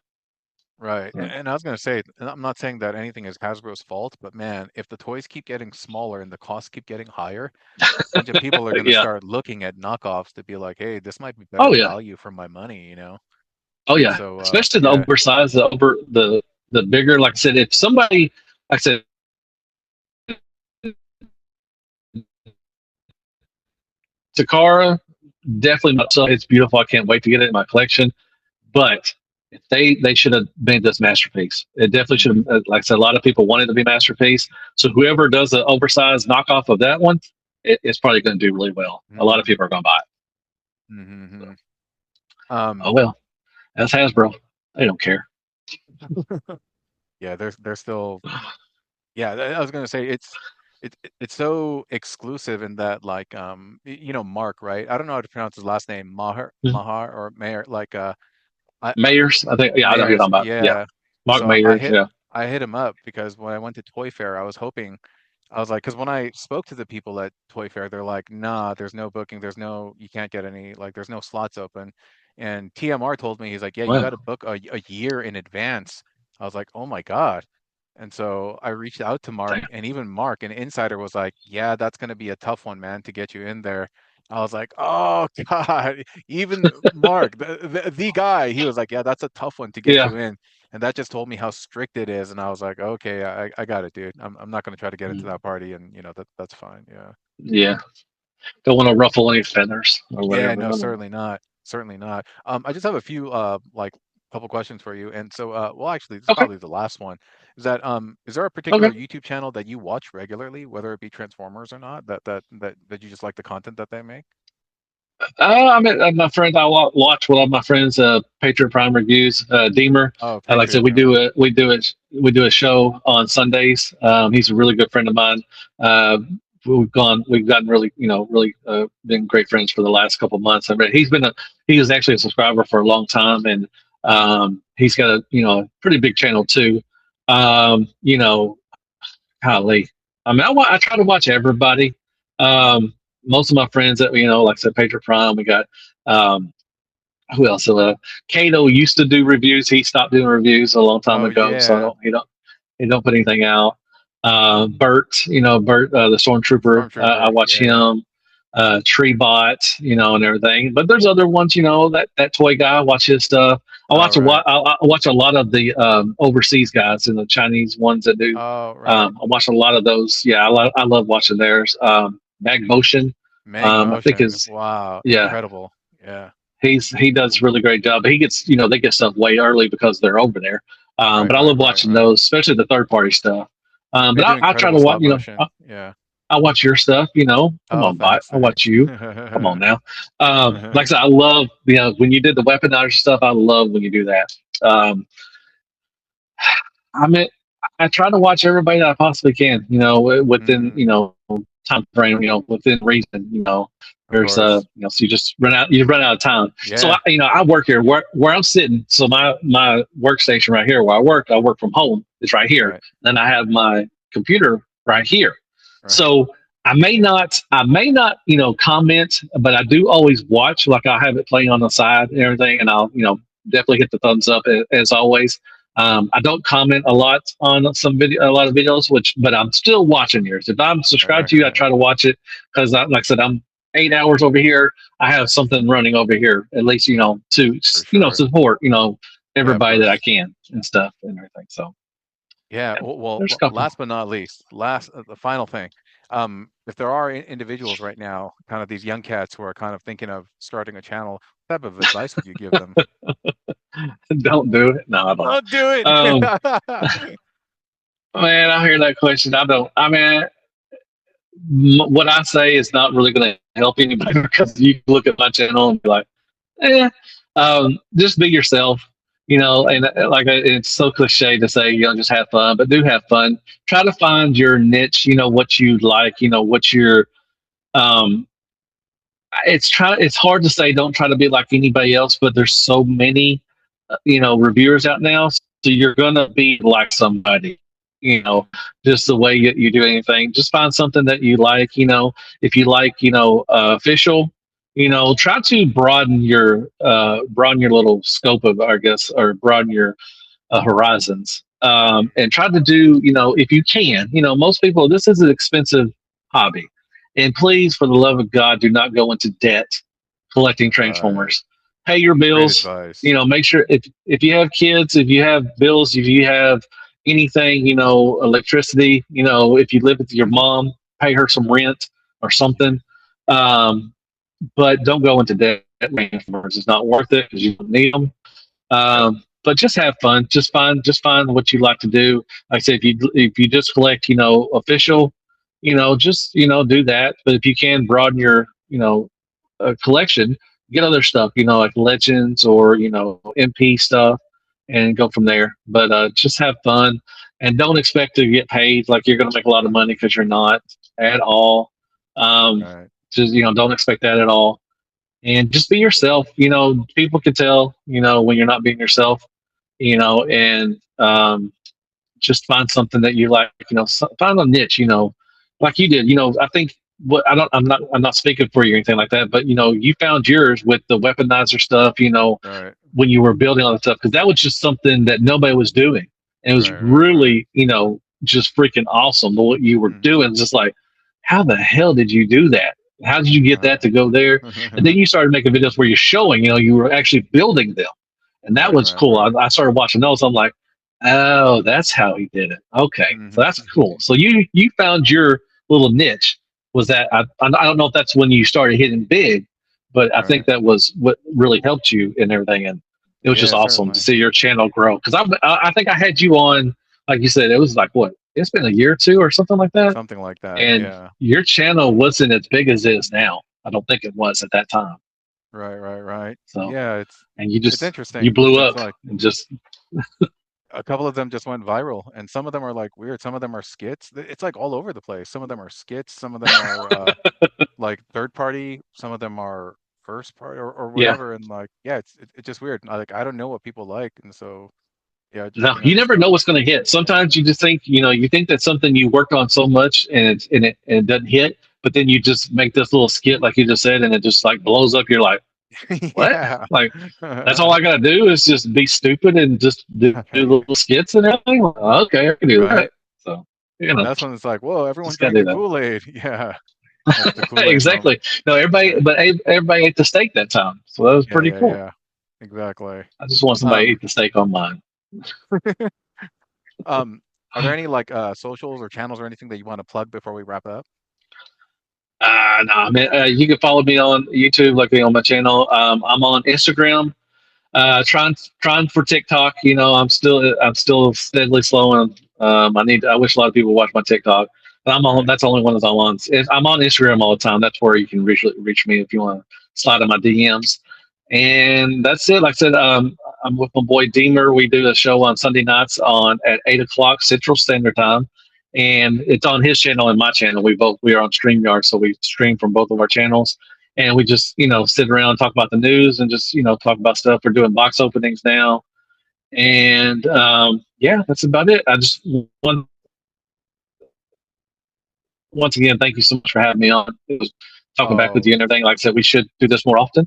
Right. So, And I was going to say, and I'm not saying that anything is Hasbro's fault, but man, if the toys keep getting smaller and the costs keep getting higher, a bunch of people are going to yeah. start looking at knockoffs to be like, hey, this might be better Oh yeah. value for my money, you know? Oh And yeah. so, Especially the yeah. oversized, the bigger. Like I said, if somebody, like I said, Takara, definitely not. So it's beautiful. I can't wait to get it in my collection. But if they should have made this masterpiece. It definitely should Hmm. have. Like I said, a lot of people wanted to be masterpiece. So whoever does an oversized knockoff of that one, it's probably going to do really well. A lot of Hmm. people are going to buy it. Hmm. Oh Um, well, that's Hasbro. They don't care. yeah, they're still, yeah, I was going to say it's so exclusive in that like, Mark, right? I don't know how to pronounce his last name, Mahar or Mayer, like, I Mayors, I think. Yeah, I know who you're Mayors, talking about. Yeah, yeah. Mark So Mayors. Yeah. I hit him up because when I went to Toy Fair, I was hoping I was like, because when I spoke to the people at Toy Fair, they're like, nah, there's no booking, you can't get any, like, there's no slots open. And TMR told me, he's like, yeah, you got to Wow. book a year in advance. I was like, oh my God. And so I reached out to Mark, Damn. and even Mark, an insider, was like, yeah, that's going to be a tough one, man, to get you in there. I was like, oh God, even Mark, the guy, he was like, yeah, that's a tough one to get Yeah. you in. And that just told me how strict it is. And I was like, okay, I got it, dude. I'm not going to try to get into Mm. that party. And, that's fine. Yeah. Yeah. Don't want to ruffle any feathers or Yeah, whatever. no, I don't know. certainly not. Certainly not. I just have a few, like, couple questions for you. And so, well, actually, this is Okay. probably the last one. Is there a particular Okay. YouTube channel that you watch regularly, whether it be Transformers or not, that you just like the content that they make? I mean, my friends, watch one of my friends' Patreon Prime reviews. Deemer, Oh, like I said, Patriot Primo. we do a show on Sundays. He's a really good friend of mine. Uh, we've gotten really, really been great friends for the last couple of months. I mean, he was actually a subscriber for a long time, and he's got a, pretty big channel too. Um, you know, golly, I mean, I try to watch everybody. Hmm. Most of my friends that like I said, Patriot Prime. We got um, who else? Kato used to do reviews. He stopped doing reviews a long time Oh, ago, so yeah. he don't put anything out. Bert, Bert, the stormtrooper. I Stormtrooper. watch Yeah. him. Tree Bot, and everything. But there's other ones, that toy guy. I watch his stuff. Oh, right. I watch a lot of the overseas guys and the Chinese ones that do. Oh, right. I watch a lot of those. Yeah, I love watching theirs. Mag Motion, Meg I think Motion. is Wow. yeah. Incredible. Yeah. He does a really great job. But he gets they get stuff way early because they're over there. Right, But I right, love right, watching right. those, especially the third party stuff. They But do I try incredible to watch. stop motion. Yeah. I watch your stuff. Come Oh, on, bot. thanks, I watch thanks. you. Come on now. Like I said, I love when you did the weaponizer stuff. I love when you do that. Um, I mean, I try to watch everybody that I possibly can. Within Hmm. time frame. Within reason. Of There's course. so you just run out. You run out of time. So Yeah. I work here where I'm sitting. So my workstation right here where I work from home is right here. Right. Then I have my computer right here. Right. So I may not, comment, but I do always watch. Like I have it playing on the side and everything, and I'll, definitely hit the thumbs up as always. I don't comment a lot on a lot of videos, but I'm still watching yours. If I'm subscribed to you, I Right. try to watch it because, like I said, I'm 8 hours over here. I have something running over here, at least, to, For sure. support, Yeah, of everybody that I course. can and stuff and everything. So Yeah. yeah, there's a couple. Last but not least, the final thing. If there are individuals right now, kind of these young cats who are kind of thinking of starting a channel, what type of advice would you give them? Don't do it. No, I don't know. Don't do it. Man, I hear that question. I don't. I mean, what I say is not really going to help anybody because you look at my channel and be like, eh, just be yourself, and like it's so cliche to say, just have fun, but do have fun. Try to find your niche, what you like, what your, um, it's hard to say, don't try to be like anybody else, but there's so many, reviewers out now. So you're going to be like somebody, you know, just the way you do anything. Just find something that you like, if you like, official, try to broaden your little scope of, I guess, or broaden your horizons. And try to do, if you can, most people, this is an expensive hobby. And please, for the love of God, do not go into debt collecting Right. Transformers. Pay your Great bills. advice. Make sure if you have kids, if you have bills, if you have anything, electricity, if you live with your mom, pay her some rent or something. Um, but don't go into debt. Transformers. It's not worth it because you don't need them. Yep. But just have fun. Just find what you like to do. Like I said, if you just collect, official, just do that. But if you can broaden your collection, get other stuff, like legends or MP stuff, and go from there. But just have fun and don't expect to get paid like you're going to make a lot of money because you're not at all. Um, Right. just don't expect that at all and just be yourself. People can tell, when you're not being yourself, and just find something that you like, find a niche, like you did, I think what I'm not speaking for you or anything like that, but you found yours with the weaponizer stuff, Right. when you were building all the stuff, because that was just something that nobody was doing. And it was Right. Right. Right. really, just freaking awesome what you were Hmm. doing. It's just like, how the hell did you do that? How did you get that Right. to go there? And then you started making videos where you're showing, you were actually building them. And that Right. was Right. cool. Right. I started watching those. I'm like, oh, that's how he did it. Okay. So Hmm. that's cool. So you found your little niche. Was that I don't know if that's when you started hitting big, but I think Right. that was what really helped you and everything. And it was just Yeah, awesome to certainly. see your channel grow. Because I think I had you on, like you said, it was like what? It's been a year or two or something like that. Something like that. And Yeah. your channel wasn't as big as it is now. I don't think it was at that time. Right. Right. Right. So, Yeah. and you It's just you interesting blew because up like and just a couple of them just went viral, and some of them are like weird. Some of them are skits. It's like all over the place. Some of them are skits. Some of them are like third party. Some of them are first party or yeah. whatever. And like, yeah, it's just weird. I don't know what people like, and so yeah, just No, you just never go know with what's going to hit. Sometimes you just think, you think that something you worked on so much and it doesn't hit, but then you just make this little skit like you just said, and it just like blows up. You're like, it. what? Yeah. Like that's all I got to do is just be stupid and just do little skits and everything. Okay, I can do that. Right. So And that's when it's like, whoa, everyone just got to do drinking that. Kool-Aid. Yeah. That's the Kool-Aid moment. Exactly. No, everybody, Right. but everybody ate the steak that time, so that was Yeah, pretty yeah, cool. yeah. Exactly. I just want somebody to Um, eat the steak on mine. um, are there any like socials or channels or anything that you want to plug before we wrap up? No, man. You can follow me on YouTube, like on my channel. I'm on Instagram. Trying for TikTok. You know, I'm still steadily slowing. I wish a lot of people watch my TikTok. But I'm on. Right. That's the only one that I'm on. I'm on Instagram all the time. That's where you can reach me if you want to slide in my DMs. And that's it. Like I said, I'm with my boy Deemer. We do a show on Sunday nights on at 8 o'clock Central Standard Time, and it's on his channel and my channel. We are on StreamYard, so we stream from both of our channels, and we just sit around and talk about the news and just talk about stuff. We're doing box openings now, and yeah, that's about it. I just want once again, thank you so much for having me on. It was talking back with Oh, you and everything. Like I said, we should do this more often,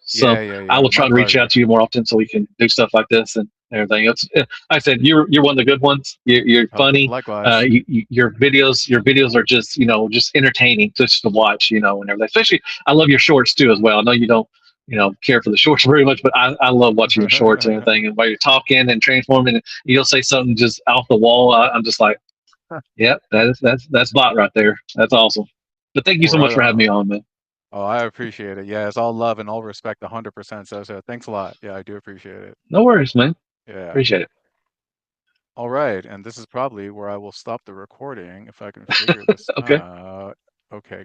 So yeah, yeah, I yeah. will My try to reach out pleasure. to you more often so we can do stuff like this and everything. Like I said, you're one of the good ones. You're funny. Likewise. Your videos are just entertaining just to watch, and everything. Especially, I love your shorts too as well. I know you don't. Care for the shorts very much, but I love watching your shorts and everything. And while you're talking and transforming, and you'll say something just off the wall, I'm just like, yep, that's bot right there. That's awesome. But thank you All so much right. for having me on, man. Oh, I appreciate it. Yeah, it's all love and all respect, 100%. So thanks a lot. Yeah, I do appreciate it. No worries, man. Yeah. Appreciate it. All right. And this is probably where I will stop the recording if I can figure this Okay. out. Okay.